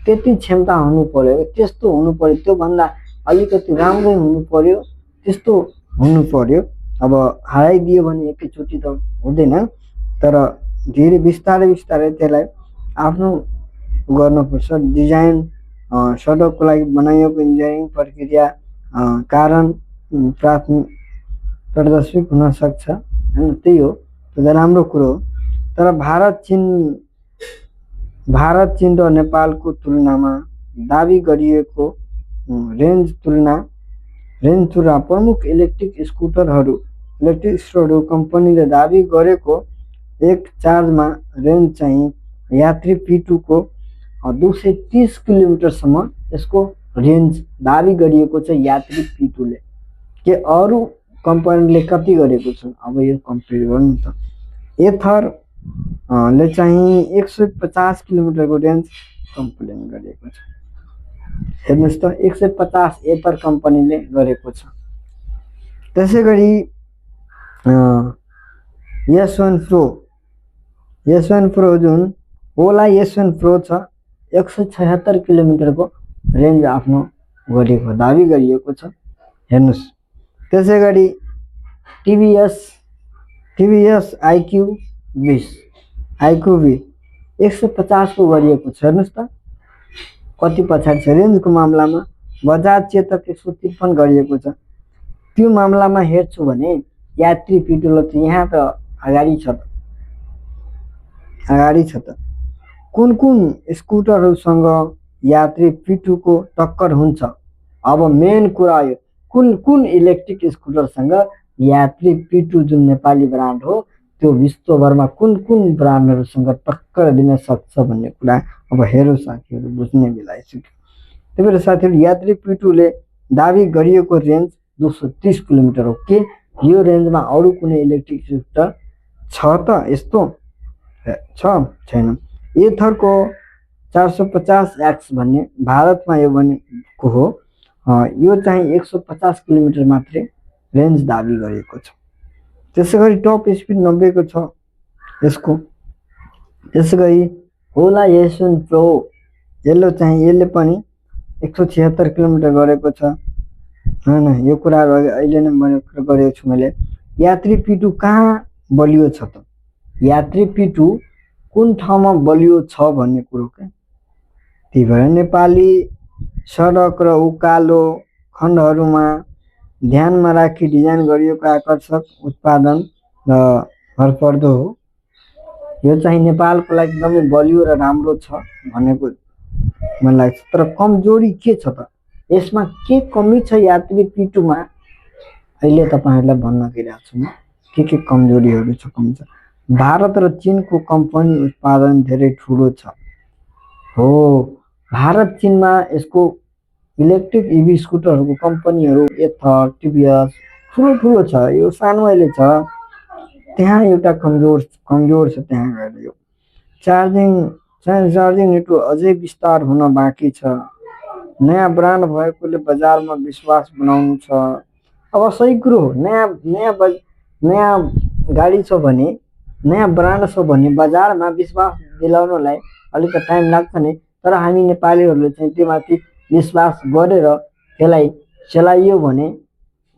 Speaker 1: त्यति क्षमता हुनु पर्यो, त्यस्तो हुनु पर्यो, त्योभन्दा अलिकति राम्रै हुनु पर्यो, त्यस्तो हुनु पर्यो। अब हराइदियो भने एकैचोटि त हुँदैन, तर धेरै बिस्तारै त्यसलाई आफ्नो गर्नुपर्छ। डिजाइन, सडकको लागि बनाइएको इन्जिनियरिङ प्रक्रिया कारण प्राथमिक प्रदर्शित हुन सक्छ, हैन? त्यही हो, त्यो राम्रो कुरो हो। तर भारत, चीन र नेपालको तुलनामा दाबी गरिएको रेन्ज तुलना प्रमुख इलेक्ट्रिक स्कुटरहरू कम्पनीले दाबी गरेको एक चार्जमा रेन्ज चाहिँ यात्री P2को 230 किलोमिटरसम्म यसको रेन्ज दाबी गरिएको छ यात्री P2ले। के अरू कम्पनीले कति गरेको छ? अब यो कम्पेयर गर्नु त। एथर ले चाहिँ 150 किलोमिटरको रेन्ज कम्प्लेन गरेको छ। हेर्नुहोस् त, 150 एथर कम्पनीले गरेको छ। त्यसै गरी S1 Pro जुन ओला S1 Pro छ, 176 किलोमिटरको रेन्ज आफ्नो गरेको दाबी गरिएको छ। हेर्नुहोस्। त्यसै गरी TVS iQV 150 को गरिएको छ। हेर्नुहोस् त कति पछाडि छ रेन्जको मामलामा। बजाज चेतक 153 गरिएको छ। त्यो मामलामा हेर्छु भने यात्री P2 त यहाँ त अगाडि छ त। कुन स्कुटरहरूसँग यात्री P2को टक्कर हुन्छ? अब मेन कुरा यो, कुन इलेक्ट्रिक स्कुटरसँग यात्री P2 जुन नेपाली ब्रान्ड हो त्यो विश्वभरमा कुन ब्रान्डहरूसँग टक्कर दिन सक्छ भन्ने कुरा अब हेरौँ साथीहरू, बुझ्ने बेला आइसक्यो। त्यही भएर साथीहरू, यात्री P2ले दाबी गरिएको रेन्ज 230 किलोमिटर हो। के यो रेन्जमा अरू कुनै इलेक्ट्रिक स्कुटर छ त? यस्तो छैन। एथरको 450X भन्ने भारतमा यो भनेको हो, यो चाहिँ 150 किलोमिटर मात्रै रेन्ज दाबी गरेको छ। त्यसै गरी टप स्पिड 90 को छ यसको। त्यसै गरी ओला S1 Pro यसले पनि 176 किलोमिटर गरेको छ, हैन? यो कुराहरू अहिले नै गरेको छु मैले। यात्री P2 कहाँ बलियो छ त? यात्री P2 कुन ठाउँमा बलियो छ भन्ने कुरो के। त्यही भएर नेपाली सडक र उकालो खण्डहरूमा ध्यानमा राखी डिजाइन गरिएको आकर्षक उत्पादन र भरपर्दो हो। यो चाहिँ नेपालको लागि एकदमै बलियो र राम्रो छ भनेको मलाई लाग्छ। तर कमजोरी के छ त? यसमा के कमी छ यात्री P2मा? अहिले तपाईहरुलाई भन्न गइरहेको छु म के कमजोरीहरू छ। भारत र चीनको कम्पनी उत्पादन धेरै ठुलो छ। हो, भारत चीनमा यसको इलेक्ट्रिक इभी स्कुटरहरूको कम्पनीहरू एथर, TVS ठुलो छ। यो सानो अहिले छ, त्यहाँ एउटा कमजोर छ। त्यहाँ गएर यो चार्जिङ नेटवर्क अझै विस्तार हुन बाँकी छ। नयाँ ब्रान्ड भएकोले बजारमा विश्वास बनाउनु छ। अब सही कुरो हो, नयाँ नयाँ गाडी छ भने, नयाँ ब्रान्ड छ भने बजारमा विश्वास दिलाउनलाई अलिकति टाइम लाग्छ नि, तर हामी नेपालीहरूले चाहिँ त्योमाथि विश्वास गरेर त्यसलाई चलाइयो भने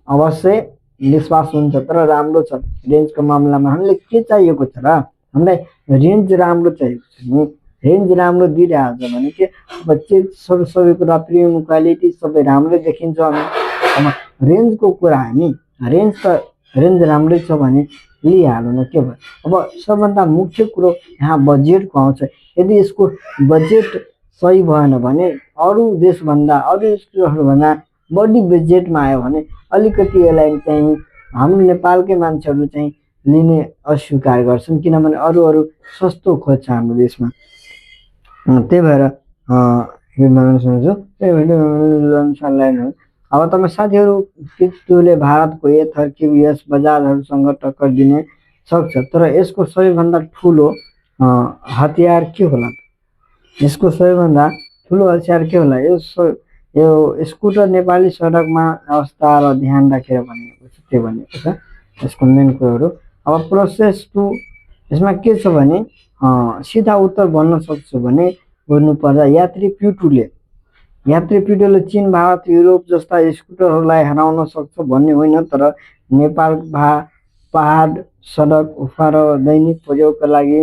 Speaker 1: अवश्य विश्वास हुन्छ। तर राम्रो छ रेन्जको मामलामा। हामीलाई के चाहिएको छ र, हामीलाई रेन्ज राम्रो चाहिएको छ नि। रेन्ज राम्रो दिइरहेको छ भने के अब सबै कुरा प्रिमियम क्वालिटी सबै राम्रै देखिन्छ। अब रेन्जको कुरा हामी रेन्ज राम्रै छ भने लिइहाल्नु न, के भयो। अब सबभन्दा मुख्य कुरो यहाँ बजेटको आउँछ। यदि यसको बजेट सही भएन भने अरू देशभन्दा अरू स्कुलहरूभन्दा बढी बजेटमा आयो भने अलिकति यसलाई चाहिँ हाम्रो नेपालकै मान्छेहरू चाहिँ लिने अस्वीकार गर्छन्, किनभने अरू सस्तो खोज्छ हाम्रो देशमा। त्यही भएर यो भन्न चाहन्छु। अब तपाईँ साथीहरू पितुले भारतको एथर क्युबिएस बजाजहरूसँग टक्कर दिने सक्छ, तर यसको सबैभन्दा ठुलो हतियार के होला? यसको सबैभन्दा ठुलो हतियार के होला? यो स्कुटर नेपाली सडकमा अवस्था र ध्यान राखेर भनिएको छ, त्यो भनिएको छ यसको मेन कुरोहरू। अब प्रोसेस टु यसमा के छ भने सिधा उत्तर भन्न सक्छु भने गर्नुपर्दा यात्री पिटुले चीन, भारत, युरोप जस्ता स्कुटरहरूलाई हराउन सक्छ भन्ने होइन, तर नेपाल पहाड सडक उफा र दैनिक प्रयोगका लागि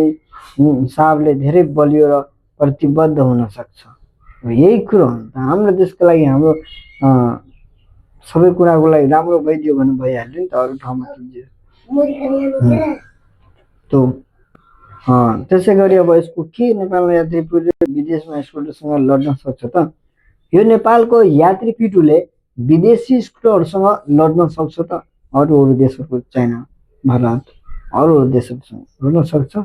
Speaker 1: हिसाबले धेरै बलियो र प्रतिबद्ध हुन सक्छ। यही कुरो हो नि त, हाम्रो देशको लागि हाम्रो सबै कुराको लागि राम्रो भइदियो भने भइहाल्यो नि त अरू ठाउँमा। त्यसै गरी अब यसको के नेपालमा यात्री पिटुले विदेशमा स्कुटरसँग लड्न सक्छ त? यो नेपालको यात्री पिटुले विदेशी स्कुटरहरूसँग लड्न सक्छ त? अरू देशहरूको, चाइना, भारत, अरू देशहरूसँग लड्न सक्छ?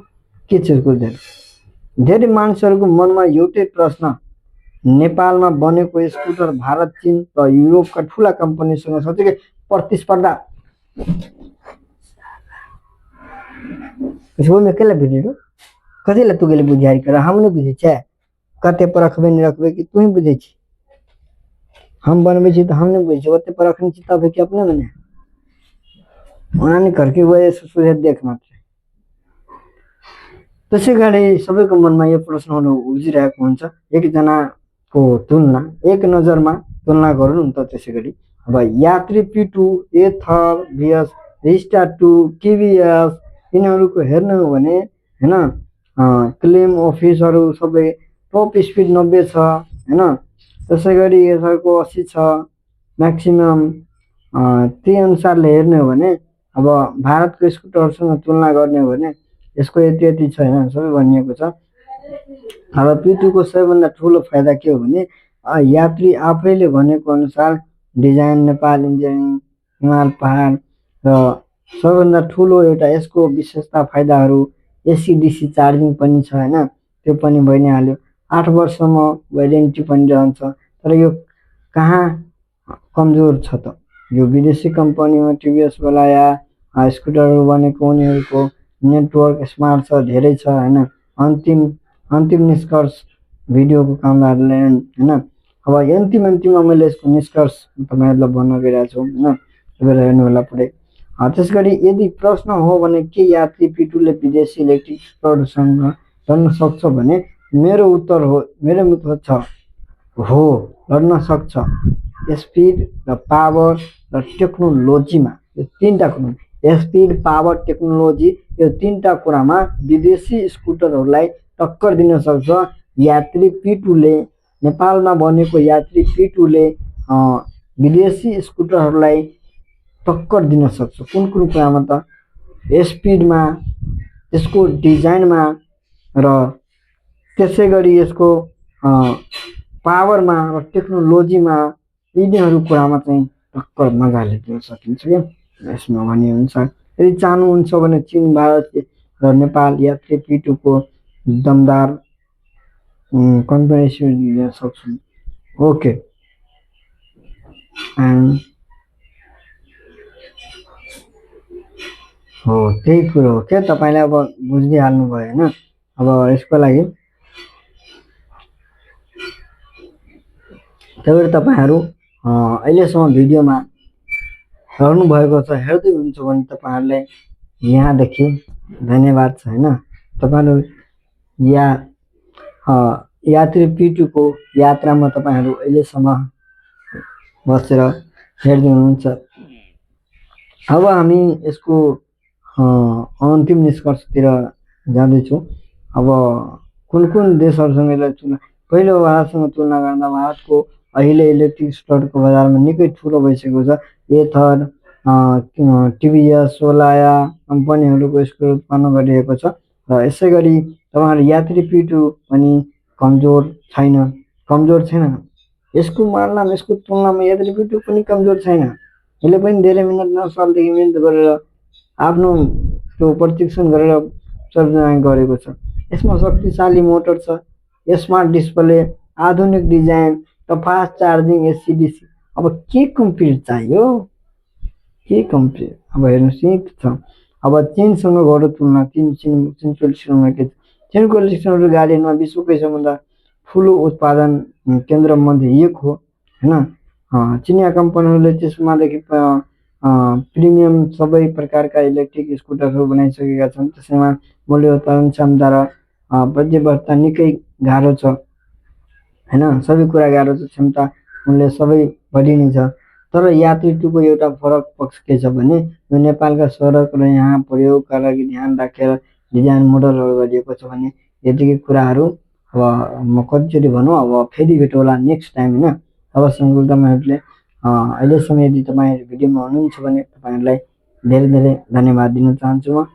Speaker 1: के चिजको धेरै मानिसहरूको मनमा एउटै प्रश्न, नेपालमा बनेको स्कुटर भारत, चीन र युरोपका ठुला कम्पनीसँग साँच्चै प्रतिस्पर्धा में के बुझेगा? कथी तू गेले बुझाइ कर? हम नहीं बुझे छे कते पर रखबे नहीं रखबे कि तू ही बुझे छी। हम बनबे छी तो हम नहीं बुझे ओते पर रखने छी तब कि अपने बने वहाँ नहीं करके वो सुझे देख मात्र। त्यसै गरी सबैको मनमा यो प्रश्न उब्जिरहेको हुन्छ, एकजनाको तुलना एक नजरमा तुलना गरौँ त। त्यसै गरी अब यात्री पिटु, एथर भिएस, रिस्टा 2, केबिएस यिनीहरूको हेर्नु हो भने हैन, क्लेम अफिसहरू सबै टप स्पिड 90 छ हैन। त्यसै गरी एथरको 80 छ म्याक्सिमम। त्यही अनुसारले हेर्ने हो भने अब भारतको स्कुटरसँग तुलना गर्ने हो भने यसको यति छ हैन, सबै भनिएको छ। अब पिटुको सबैभन्दा ठुलो फाइदा के हो भने यात्री आफैले भनेको अनुसार डिजाइन, नेपाल इन्जिनियरिङ, हिमाल पहाड र सबैभन्दा ठुलो एउटा यसको विशेषता फाइदाहरू एसी-डीसी चार्जिङ पनि छ हैन, त्यो पनि भइ नै हाल्यो। 8 वर्षसम्म वारेन्टी पनि रहन्छ। तर यो कहाँ कमजोर छ त? यो विदेशी कम्पनीमा टिभीएस वाला या स्कुटरहरू बनेको उनीहरूको नेटवर्क स्मार्ट छ, धेरै छ हैन। अन्तिम निष्कर्ष भिडियोको कामदारले हैन। अब अन्तिममा मैले यसको निष्कर्ष तपाईहरुलाई भन्न गइरहेको छु हैन, तपाईहरु हेर्नु होला पुरै। त्यसैगरी यदि प्रश्न हो भने के यात्री पिटुले विदेशी इलेक्ट्रिक स्कुटरसँग लड्न सक्छ भने मेरो उत्तर छ हो, लड्न सक्छ। स्पिड र पावर र टेक्नोलोजीमा यो तीनटा कुरा, स्पिड, पावर, टेक्नोलोजी यो तीनटा कुरामा विदेशी स्कुटरहरूलाई टक्कर दिन सक्छ यात्री पिटुले। नेपालमा बनेको यात्री पिटुले विदेशी स्कुटरहरूलाई टक्कर दिन सक्छ। कुन कुरामा त? स्पिडमा, यसको डिजाइनमा र त्यसै गरी यसको पावरमा र टेक्नोलोजीमा, यिनीहरू कुरामा चाहिँ टक्कर मजाले दिन सकिन्छ क्या यसमा भने अनुसार। यदि चाहनुहुन्छ भने चीन, भारत र नेपाल यात्री पिटुको दमदार कम्पेरिसन दिन सक्छौँ। ओके, हो त्यही कुरो हो क्या, तपाईँले अब बुझिहाल्नु भयो होइन। अब यसको लागि त्यही भएर तपाईँहरू अहिलेसम्म भिडियोमा रहनु भएको छ हेर्दै हुनुहुन्छ भने तपाईँहरूलाई यहाँदेखि धन्यवाद छ होइन। तपाईँहरू या यात्री पिटुको यात्रामा तपाईँहरू अहिलेसम्म बसेर हेर्दै हुनुहुन्छ। अब हामी यसको अन्तिम निष्कर्षतिर जाँदैछौँ। अब कुन कुन देशहरूसँग यसलाई तुलना, पहिलो भारतसँग तुलना गर्दा भारतको अहिले इलेक्ट्रिक स्कुटरको बजारमा निकै ठुलो भइसकेको छ। एथर, टिभिएस, सोलाया कम्पनीहरूको स्कुटर उत्पन्न गरिएको छ। र यसै गरी तपाईँहरू यात्री पिटु पनि कमजोर छैन। यसको मार्लाम यसको तुलनामा यात्री पिटु पनि कमजोर छैन। यसले पनि धेरै मिहिनेत 9 सालदेखि मिहिनेत गरेर आफ्नो त्यो परीक्षण गरेर सर्जना गरेको छ। यसमा शक्तिशाली मोटर छ, स्मार्ट डिस्प्ले, आधुनिक डिजाइन र फास्ट चार्जिङ एचसिडिसी। अब के कम्प्लिट चाहियो, के कम्प्लिट अब हेर्नुहोस् यही छ। अब चीनसँग गरौँ तुलना, चीनको लिस्टमा के छ? चीनको लिस्टमा गाडीमा विश्वकै सबभन्दा ठुलो उत्पादन केन्द्रमध्ये एक हो होइन। चिनिया कम्पनीहरूले त्यसमादेखि प्रिमियम सबै प्रकारका इलेक्ट्रिक स्कुटरहरू बनाइसकेका छन्। त्यसैमा मूल्य उत्पादन क्षमता र प्रतिबद्धता निकै गाह्रो छ होइन। सबै कुरा गाह्रो छ, क्षमता मूल्य सबै बढी नै छ। तर यात्री टुको एउटा फरक पक्ष के छ भने यो नेपालका सडक र यहाँ प्रयोगका लागि ध्यान राखेर डिजाइन मोडलहरू गरिएको छ भने यतिकै कुराहरू। अब म कतिचोटि भनौँ, अब फेरि भेट होला नेक्स्ट टाइम होइन। तबसम्म तपाईँहरूले अहिलेसम्म यदि तपाईँहरू भिडियोमा हुनुहुन्छ भने तपाईँहरूलाई धेरै धेरै धन्यवाद दिन चाहन्छु म।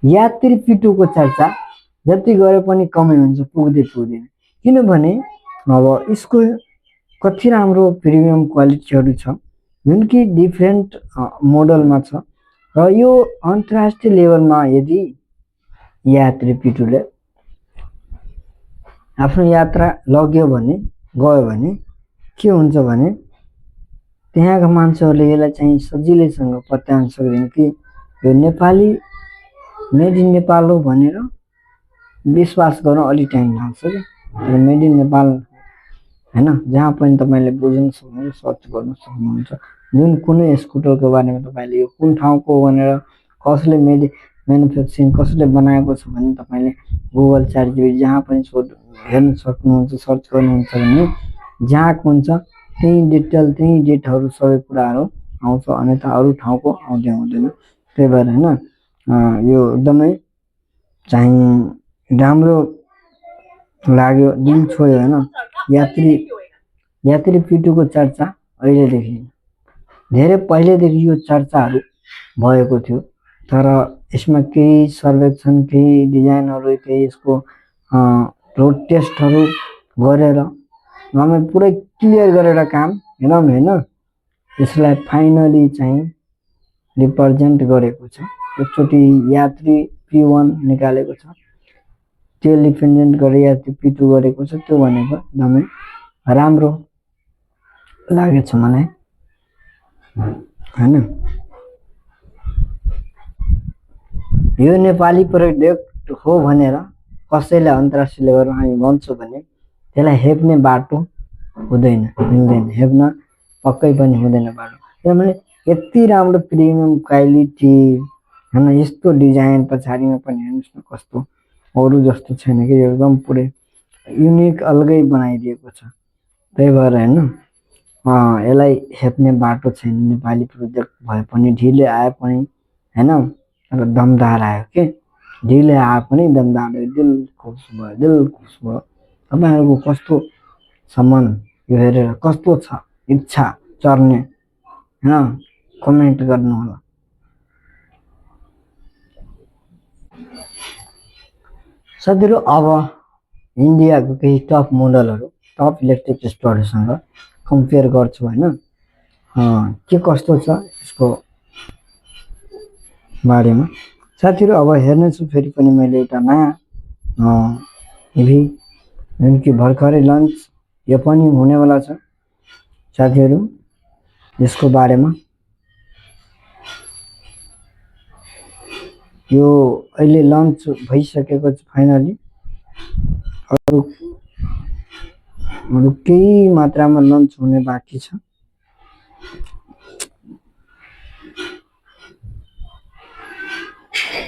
Speaker 1: यात्री पिटुको चर्चा जति गरे पनि कमै हुन्छ, पुग्दैन। किनभने अब यसको कति राम्रो प्रिमियम क्वालिटीहरू छ जुन कि डिफ्रेन्ट मोडलमा छ। र यो अन्तर्राष्ट्रिय लेभलमा यदि यात्री पिटुले आफ्नो यात्रा लग्यो भने गयो भने के हुन्छ भने त्यहाँका मान्छेहरूले यसलाई चाहिँ सजिलैसँग पत्याउन सक्दैन कि यो नेपाली मेड इन नेपाल हो भनेर विश्वास गर्न अलिक टाइम लाग्छ कि। तर मेड इन नेपाल होइन, जहाँ पनि तपाईँले बुझ्न सक्नुहुन्छ, सर्च गर्न सक्नुहुन्छ जुन कुनै स्कुटरको बारेमा तपाईँले यो कुन ठाउँको हो भनेर कसले म्यानुफ्याक्चरिङ कसले बनाएको छ भने तपाईँले गुगल च्याट जिपिटी जहाँ पनि हेर्न सक्नुहुन्छ, सर्च गर्नुहुन्छ भने जहाँको हुन्छ त्यही डिटेल त्यही डेटहरू सबै कुराहरू आउँछ, अन्यथा अरू ठाउँको आउँदैन। त्यही भएर होइन यो एकदमै चाहिँ राम्रो लाग्यो, दिल छोयो होइन। यात्री पिटुको चर्चा अहिलेदेखि धेरै पहिलेदेखि यो चर्चाहरू भएको थियो। तर यसमा केही सर्वेक्षण, केही डिजाइनहरू, केही यसको रोड टेस्टहरू गरेर हामी पुरै क्लियर गरेर काम हेरौँ होइन। यसलाई फाइनली चाहिँ रिप्रेजेन्ट गरेको छ। एकचोटि यात्री P1 निकालेको छ, त्यो रिप्रेजेन्ट गरेर यात्री P2 गरेको छ। त्यो भनेको एकदमै राम्रो लागेछ मलाई होइन। यो नेपाली प्रोडक्ट हो भनेर कसैलाई अन्तर्राष्ट्रिय लेभलमा हामी भन्छौँ भने त्यसलाई हेप्ने बाटो मिल्दैन, हेप्न पक्कै पनि हुँदैन बाटो। किनभने यति राम्रो प्रिमियम क्वालिटी होइन, यस्तो डिजाइन पछाडिमा पनि हेर्नुहोस् न कस्तो अरू जस्तो छैन कि, एकदम पुरै युनिक अलगै बनाइदिएको छ। त्यही भएर होइन यसलाई हेप्ने बाटो छैन। नेपाली प्रोजेक्ट भए पनि ढिलो आए पनि होइन, तर दमदार आयो के, ढिलो आए पनि दमदार आयो। दिल खुस भयो। तपाईँहरूको कस्तो छ मन यो हेरेर, कस्तो छ इच्छा चढ्ने होइन, कमेन्ट गर्नु होला। साथीहरू अब इन्डियाको केही टप मोडलहरू, टप इलेक्ट्रिक स्कुटरसँग कम्पेयर गर्छु होइन, के कस्तो छ यसको बारेमा। साथीहरू अब हेर्नेछु फेरि पनि मैले एउटा नयाँ इभी जुन कि भर्खरै लन्च यो पनि हुनेवाला छ साथीहरू। यसको बारेमा यो अहिले लन्च भइसकेको छ फाइनली। अरू केही मात्रामा लन्च हुने बाँकी छ।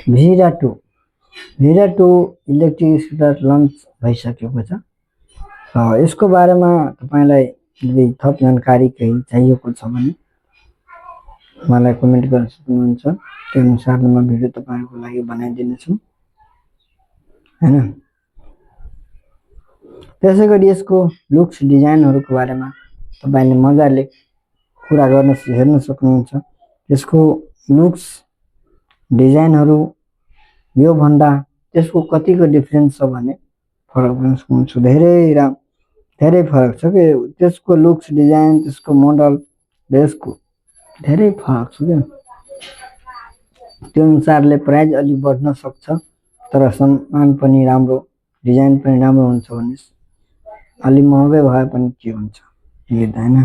Speaker 1: भिरा टू इलेक्ट्रिक स्कुटर लन्च भइसकेको छ। यसको बारेमा तपाईँलाई यदि थप जानकारी केही चाहिएको छ भने मलाई कमेन्ट गर्न सक्नुहुन्छ। त्यो अनुसार म भिडियो तपाईँहरूको लागि बनाइदिनेछु हैन। त्यसै गरी यसको लुक्स डिजाइनहरूको बारेमा तपाईँले मजाले कुरा गर्न हेर्न सक्नुहुन्छ। यसको लुक्स डिजाइनहरू यो भन्दा त्यसको कतिको डिफरेन्स छ भने फरक पनि सक्नुहुन्छ। धेरै फरक छ कि त्यसको लुक्स डिजाइन, त्यसको मोडल, त्यसको धेरै फरक छ क्या। त्यो अनुसारले प्राइस अलि बढ्न सक्छ, तर सामान पनि राम्रो, डिजाइन पनि राम्रो हुन्छ भने अलि महँगै भए पनि के हुन्छ हैन।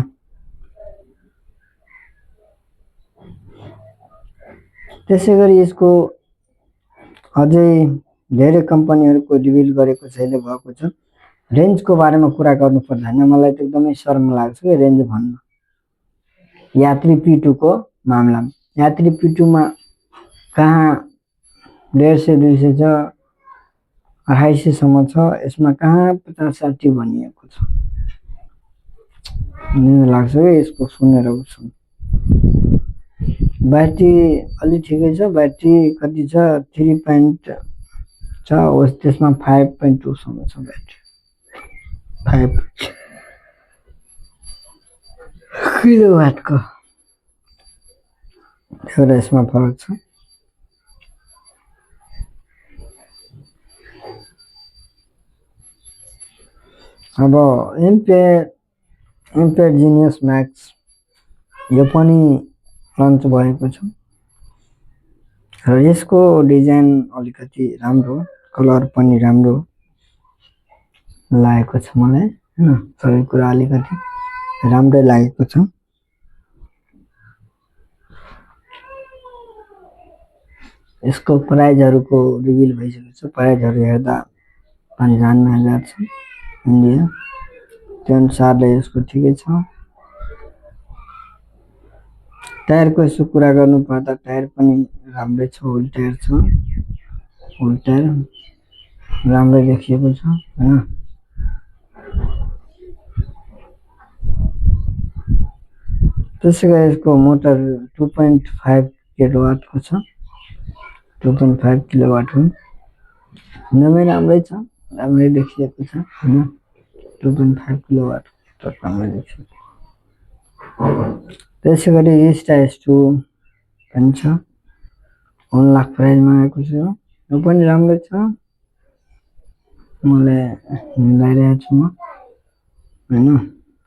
Speaker 1: त्यसै गरी यसको अझै धेरै कम्पनीहरूको रिभिल गरेको छैन भएको छ। रेन्जको बारेमा कुरा गर्नु पर्दैन, मलाई त एकदमै शर्म लाग्छ कि रेन्ज भन्न। यात्री P2 को मामलामा यात्री P2 मा कहाँ 150 200 छ, 250 सम्म छ, यसमा कहाँ 50-60 भनिएको छ। मलाई लाग्छ कि यसको सुनेर उसो ब्याट्री अलि ठिकै छ। ब्याट्री कति छ, 3 पोइन्ट छ, त्यसमा 5.2 सम्म छ ब्याट्री। 5 किलोवाटको एउटा यसमा फरक छ। अब एम्पेयर जिनियस म्याक्स यो पनि लन्च भएको छ र यसको डिजाइन अलिकति राम्रो, कलर पनि राम्रो लागेको छ मलाई हैन। सबै कुरा अलिकति राम्रै लागेको छ। यसको प्राइजहरुको रिभिल भइसकेको छ। प्राइजहरु हेर्दा 95,000 छ इन्डिया। त्यो अनुसारले यसको ठिकै छ। टायरको यसो कुरा गर्नु पर्दा टायर पनि राम्रै छ, हुल टायर छ। हुल टायर राम्रै देखिएको छ हैन। त्यसैगरी यसको मोटर 2.5 किलोवाटको छ। 2.5 किलोवाट हो। नमै राम्रै छ, राम्रै देखिएको छ हैन। 2.5 किलोवाट त राम्रै देखिएको। त्यसैगरी Ista S2 पनि छ। 1 लाख प्राइसमा आएको छ। यो पनि राम्रै छ। मलाई मिलाइरहेको छु म हैन।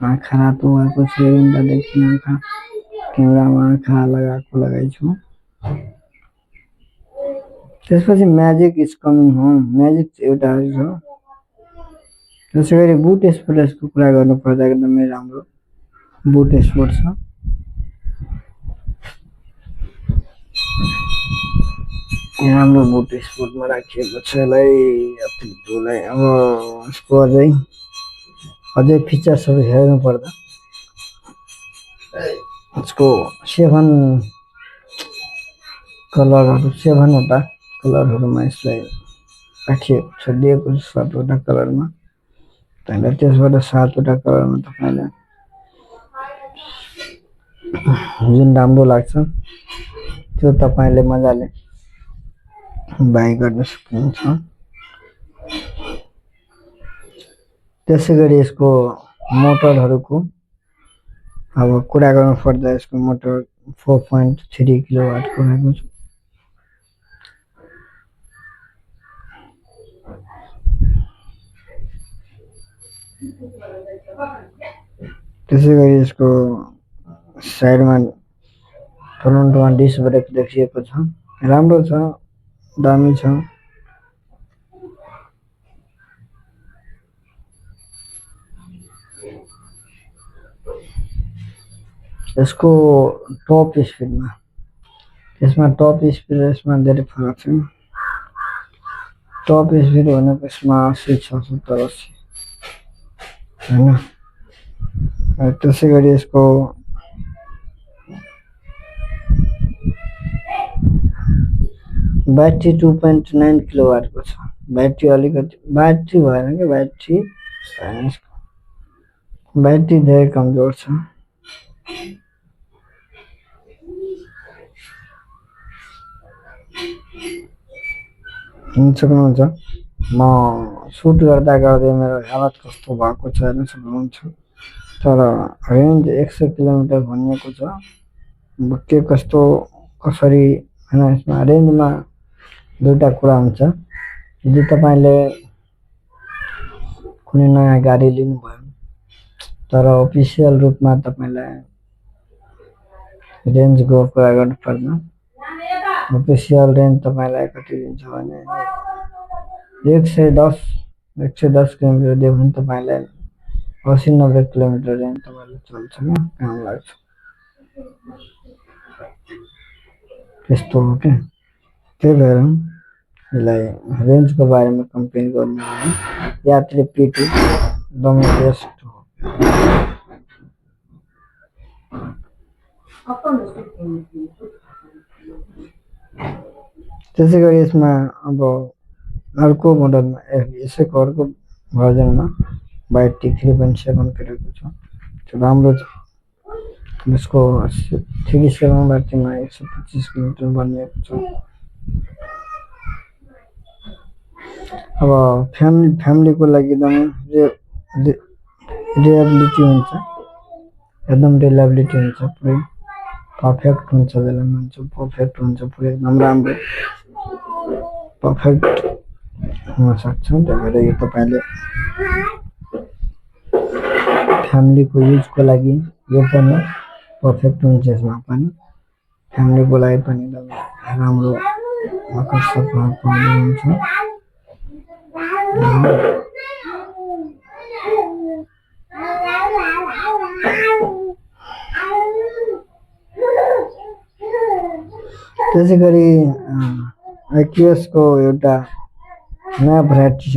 Speaker 1: आँखा रातो भएको छ, घन्टादेखि आँखा क्यामेरामा आँखा लगाइछु। त्यसपछि magic is coming home, magic एउटा छ। त्यसैगरी बुट स्पेसको कुरा गर्नु पर्दा एकदमै राम्रो बुट स्पेस छ। राम्रो बुट स्पेसमा राखिएको छ यसलाई। अब यसको अझै फिचर्सहरु हेर्नु पर्दा यसको 7 वटा कलरहरुमा यसलाई राखिएको छ, दिएको छ 7 वटा कलरमा। त्यसलाई त्यसबाट 7 वटा कलरमा तपाईलाई जुन राम्रो लाग्छ त्यो तपाईले मजाले बाइ गर्न सक्नुहुन्छ। त्यसैगरी यसको मोटरहरुको अब कुरा गर्नु पर्दा यसको मोटर 4.3 किलोवाटको रहेको छ। त्यसैगरी यसको साइडमा फ्रन्टमा डिस्क ब्रेक देखिएको छ। राम्रो छ, दामी छ। यसको टप स्पिडमा यसमा धेरै फरक छ। टप स्पिड भनेको यसमा 80 छ, 70 80 होइन। त्यसै गरी यसको ब्याट्री 2.9 किलोवाटको छ। ब्याट्री अलिकति ब्याट्री भएन कि ब्याट्री धेरै कमजोर छ। सक्नुहुन्छ म सुट गर्दा गर्दै मेरो हालत कस्तो भएको छ हेर्न सक्नुहुन्छ। तर रेन्ज 100 किलोमिटर भनिएको छ। अब के कस्तो कसरी होइन, यसमा रेन्जमा दुईवटा कुरा हुन्छ। यदि तपाईँले कुनै नयाँ गाडी लिनुभयो तर अफिसियल रूपमा तपाईँलाई रेन्जको कुरा गर्नु पर्दैन। अफिसियल रेन्ज तपाईँलाई कति दिन्छ भने 110 किलोमिटर दियो भने तपाईँलाई 80-90 किलोमिटर रेन्ज तपाईँले चल्छ क्या, काम लाग्छ। त्यस्तो हो क्या। त्यही भएर यसलाई रेन्जको बारेमा कम्पेयर गर्नु हो भने यात्री P2 एकदमै बेस्ट हो। त्यसै गरी यसमा अब अर्को मोडलमा यसैको अर्को भर्जनमा ब्याट्री 3.7 किलोको छ। त्यो राम्रो छ। यसको 3.7 ब्याट्रीमा 125 किलोमिटर बनिएको छ। अब फ्यामिलीको लागि एकदमै रिलायबिलिटी हुन्छ, एकदम रिलायबिलिटी हुन्छ, पुरै पर्फेक्ट हुन्छ। त्यसलाई मान्छे पर्फेक्ट हुन्छ, पुरै एकदम राम्रो पर्फेक्ट हुनसक्छ। त्यही भएर यो तपाईँले फ्यामिलीको युजको लागि यो पनि पर्फेक्ट हुन्छ। यसमा पनि फ्यामिलीको लागि पनि एकदमै राम्रो आकर्षक हुन्छ। त्यसै गरी IQSको एउटा नयाँ भेराइटी छ।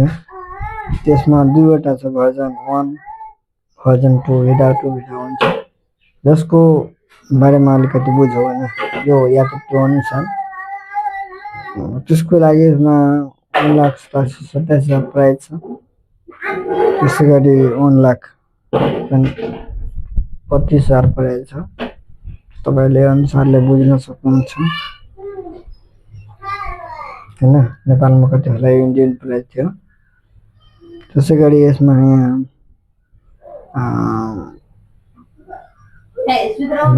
Speaker 1: त्यसमा दुईवटा छ, भर्जन 1 भर्जन 2 विदाउट हुन्छ। जसको बारेमा अलिकति बुझ्यो भने यो यात्री P2 अनुसार त्यसको लागि यसमा 1,27,000 प्राइस छ। त्यसै गरी 1,25,000 प्राइस छ। तपाईँले अनुसारले बुझ्न सक्नुहुन्छ होइन। नेपालमा कति होला इन्डियन प्राइस थियो। त्यसै गरी यसमा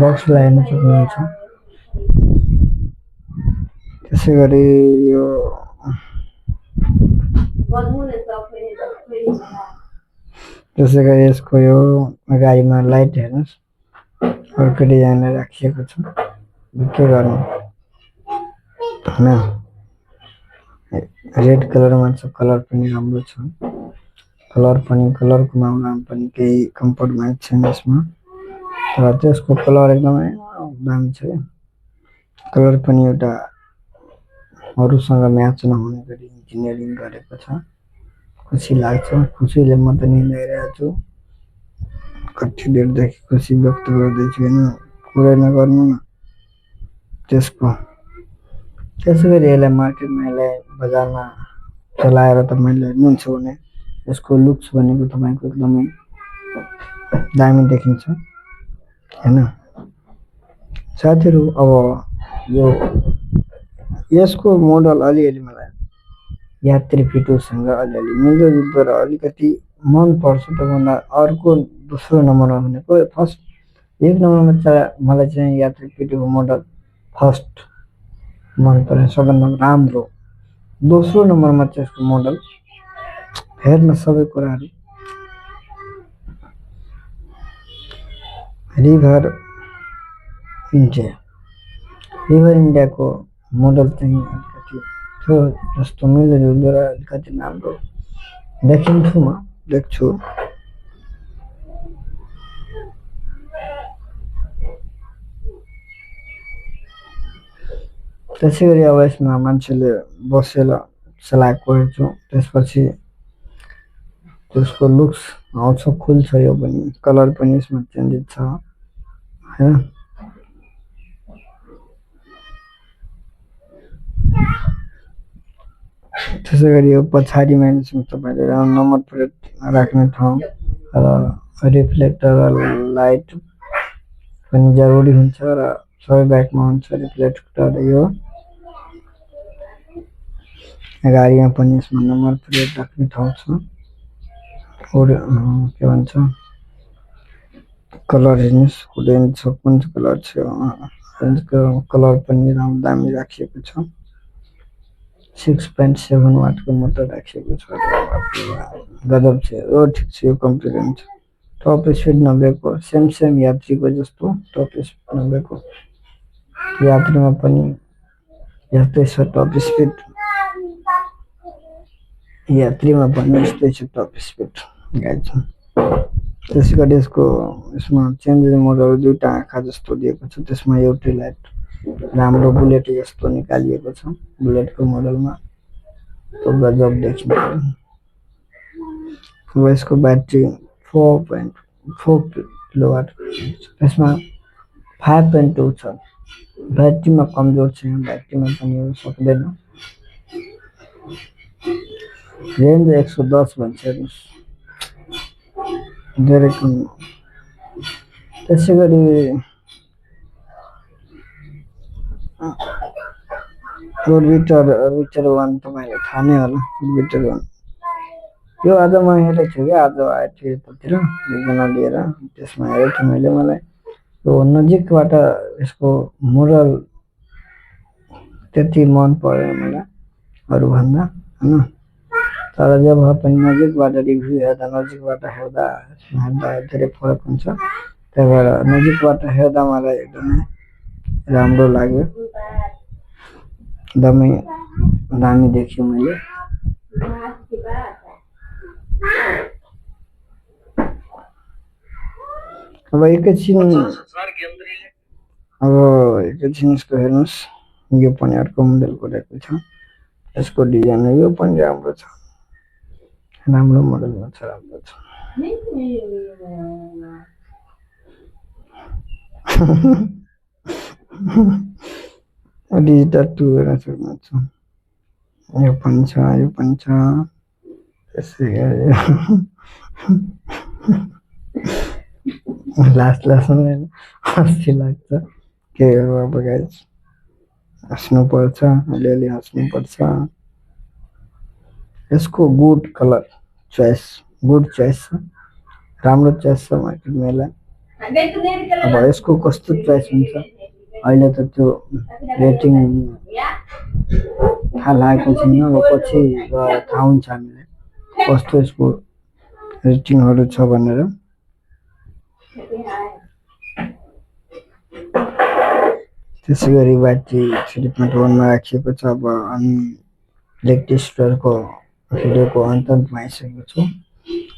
Speaker 1: बक्सलाई हेर्न सक्नुहुन्छ। त्यसै गरी यो यसको यो गाडीमा लाइट हेर्नुहोस्, अर्को डिजाइनले राखिएको छ। के गर्नु होइन, रेड कलरमा छ। कलर पनि राम्रो छ। कलरको मामलामा पनि केही कम्प्रोमाइज छैन यसमा। तर त्यसको कलर एकदमै दामी छ क्या। कलर पनि एउटा अरूसँग म्याच नहुने गरी इन्जिनियरिङ गरेको छ। खुसी लाग्छ। खुसीले म त निदाइरहेको छु। कति देरदेखि खुसी व्यक्त गर्दैछु होइन, कुरै नगर्नु न त्यसको। त्यसै गरी यसलाई मार्केटमा यसलाई बजारमा चलाएर तपाईँले हेर्नुहुन्छ भने यसको लुक्स भनेको तपाईँको एकदमै दामी देखिन्छ होइन। साथीहरू, अब यसको मोडल अलिअलि मलाई यात्री P2सँग अलिअलि मिल्दोजुल्दो र अलिकति मन पर्छ। त्योभन्दा अर्को दोस्रो नम्बरमा भनेको फर्स्ट, एक नम्बरमा मलाई चाहिँ यात्री P2को मोडल फर्स्ट मन पर्यो, सबभन्दा राम्रो। दोस्रो नम्बरमा चाहिँ यसको मोडल हेर्न सबै कुराहरू रिभर इन्डियाको मोडल चाहिँ अलिकति थियो जस्तो मिल्दोजुल्दो र अलिकति राम्रो देख्छु। त्यसै गरी अब यसमा मान्छेले बसेर चलाएको हेर्छु। त्यसको लुक्स आउँछ, खुल्छ। यो पनि कलर पनि यसमा चेन्जेस छ हैन। त्यसै गरी यो पछाडिमा तपाईँले नम्बर प्लेट राख्ने ठाउँ र रिफ्लेक्टर लाइट पनि जरुरी हुन्छ र सबै बाइकमा हुन्छ रिफ्लेक्टर। यो गाडीमा पनि यसमा नम्बर प्लेट राख्ने ठाउँ छ। के भन्छ कलर हेर्नुहोस्, रेन्ज छ, कुन चाहिँ कलर छ। रेन्जको कलर पनि राम्रो दामी राखिएको छ। 6.7 वाटको मोटर राखिएको छ। गजब छ यो, ठिक छ, यो कम्प्लिट हुन्छ। टप स्पिड 90 को, सेम यात्रीको जस्तो टप स्पिड 90 को। यात्रीमा पनि यस्तै छ टप स्पिड, यात्रीमा पनि यस्तै छ टप स्पिड गाइज। त्यसै गरी यसमा चेन्ज मोडहरू दुईटा आँखा जस्तो दिएको छ, त्यसमा एउटै लाइट राम्रो बुलेट जस्तो निकालिएको छ। बुलेटको मोडलमा तो गजब देखिन्छ। अब यसको ब्याट्री 4.4 किलोवाट, त्यसमा 5.2 छ। ब्याट्रीमा कमजोर छ, ब्याट्रीमा पनि यो सक्दैन। रेन्ज 110 भन्छ हेर्नुहोस्, धेरै कम। त्यसै गरी ओर्बिटर 1 तपाईँले थाहा नै होला। ओर्बिटर 1 यो आज म हेरेको छु क्या, आज आएको थियो यतातिर एकजना लिएर, त्यसमा हेरेको थिएँ मैले। मलाई यो नजिकबाट यसको मोडल त्यति मन परेन मलाई अरूभन्दा होइन। तर जब पनि नजिकबाट रिभ्यू हेर्दा धेरै फरक हुन्छ। त्यही भएर नजिकबाट हेर्दा मलाई एकदमै राम्रो लाग्यो, एकदमै दामी देख्यो मैले। अब एकैछिन यसको हेर्नुहोस्, यो पनि अर्को मोडलको रहेको छ। यसको डिजाइन यो पनि राम्रो छ, राम्रो मोडलमा छ, राम्रो छ। डिजिटल 2 हेर्न सक्नुहुन्छ। यो पनि छ, यो पनि छ। त्यसै गरी लास्टमा हँसी लाग्छ के गर्नु अब गाइज, हाँस्नुपर्छ, अलिअलि हाँस्नुपर्छ। यसको good colour choice, good choice छ, राम्रो चोइस छ मार्केटमा यसलाई। अब यसको कस्तो चोइस हुन्छ अहिले त त्यो रेटिङ थाहा लागेको छैन, अब पछि गएर थाहा हुन्छ हामीलाई कस्तो यसको रेटिङहरू छ भनेर। त्यसै गरी ब्याट्री 3.1 मा राखिएको छ। अब हामी इलेक्ट्रिक स्कुटरको भिडियोको अन्तमा आइसकेको छु।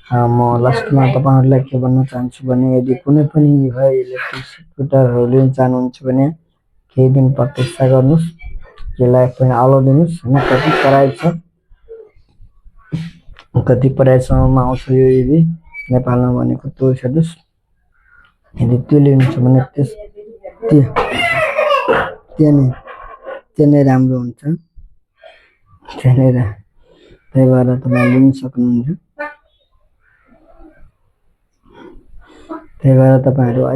Speaker 1: म लास्टमा तपाईँहरूलाई के भन्न चाहन्छु भने, यदि कुनै पनि इलेक्ट्रिक स्कुटरहरू लिन चाहनुहुन्छ भने केही दिन प्रतीक्षा गर्नुहोस्, यसलाई पनि आलो दिनुहोस् होइन। कति प्राइससम्ममा आउँछ यो यदि नेपालमा भनेको त्यो हेर्नुहोस्। यदि त्यो लिनुहुन्छ भने त्यो नै राम्रो हुन्छ, त्यही भएर तपाईँ लिन सक्नुहुन्छ। त्यही भएर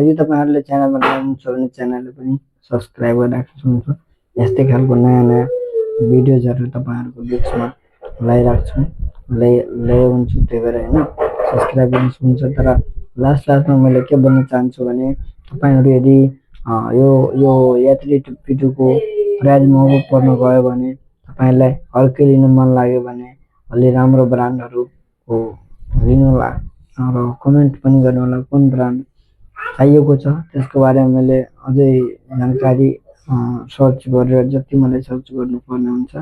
Speaker 1: यदि तपाईँहरूले च्यानल बनाउनुहुन्छ भने च्यानललाई पनि सब्सक्राइब गरेर राख्न सक्नुहुन्छ। यस्तै खालको नयाँ भिडियोजहरू तपाईँहरूको बिचमा ल्याउँछु, त्यही भएर होइन सब्सक्राइब गर्न सक्नुहुन्छ। तर लास्टमा मैले के भन्न चाहन्छु भने, तपाईँहरू यदि यो यात्री P2 को प्राइस महँगो पर्न गयो भने, तपाईँलाई अर्कै लिन मन लाग्यो भने अलि राम्रो ब्रान्डहरूको लिनुहोला र कमेन्ट पनि गर्नुहोला कुन ब्रान्ड चाहिएको छ। त्यसको बारेमा मैले अझै जानकारी सर्च गरेर, जति मलाई सर्च गर्नुपर्ने हुन्छ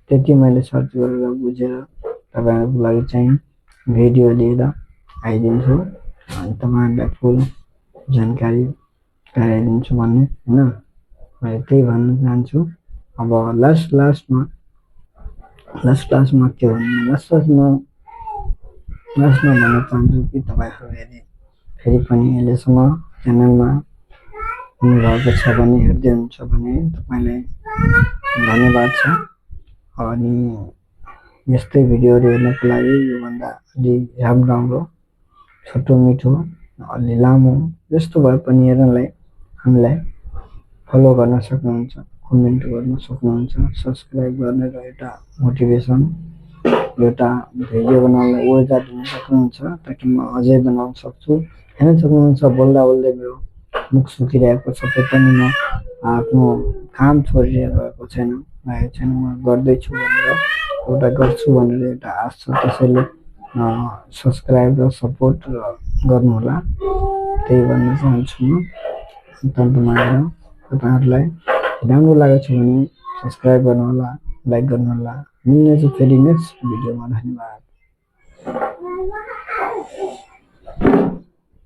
Speaker 1: त्यति मैले सर्च गरेर बुझेर तपाईँहरूको लागि चाहिँ भिडियो लिएर आइदिन्छु अनि तपाईँहरूलाई फुल जानकारी गराइदिन्छु भन्ने होइन, मैले त्यही भन्न चाहन्छु। अब लास्टमा के भन्नु, लास्टमा लास्टमा भन्न चाहन्छु कि तपाईँहरू यदि फेरि पनि अहिलेसम्म च्यानलमा हुनुभएको छ भने हेर्दै हुनुहुन्छ भने तपाईँलाई धन्यवाद छ। अनि यस्तै भिडियोहरू हेर्नको लागि योभन्दा अलि राम्रो छोटो मिठो अलि लामो जस्तो भए पनि हेर्नलाई हामीलाई फलो गर्न सक्नुहुन्छ, कमेन्ट गर्न सक्नुहुन्छ, सब्सक्राइब गरेर एउटा मोटिभेसन एउटा भिडियो बनाउनलाई ऊर्जा दिन सक्नुहुन्छ ताकि म अझै बनाउन सक्छु। हेर्न सक्नुहुन्छ बोल्दा बोल्दै मेरो मुख सुकिरहेको छ पनि म आफ्नो काम छोडिरहेको छैन, म गर्दैछु भनेर एउटा गर्छु भनेर एउटा आश छ। त्यसैले सब्सक्राइब र सपोर्ट गर्नुहोला, त्यही भन्न चाहन्छु म। तपाईँहरूलाई राम्रो लागेको छ भने सब्सक्राइब गर्नुहोला, लाइक गर्नुहोला। मिल्नेछु फेरि नेक्स्ट भिडियोमा। धन्यवाद।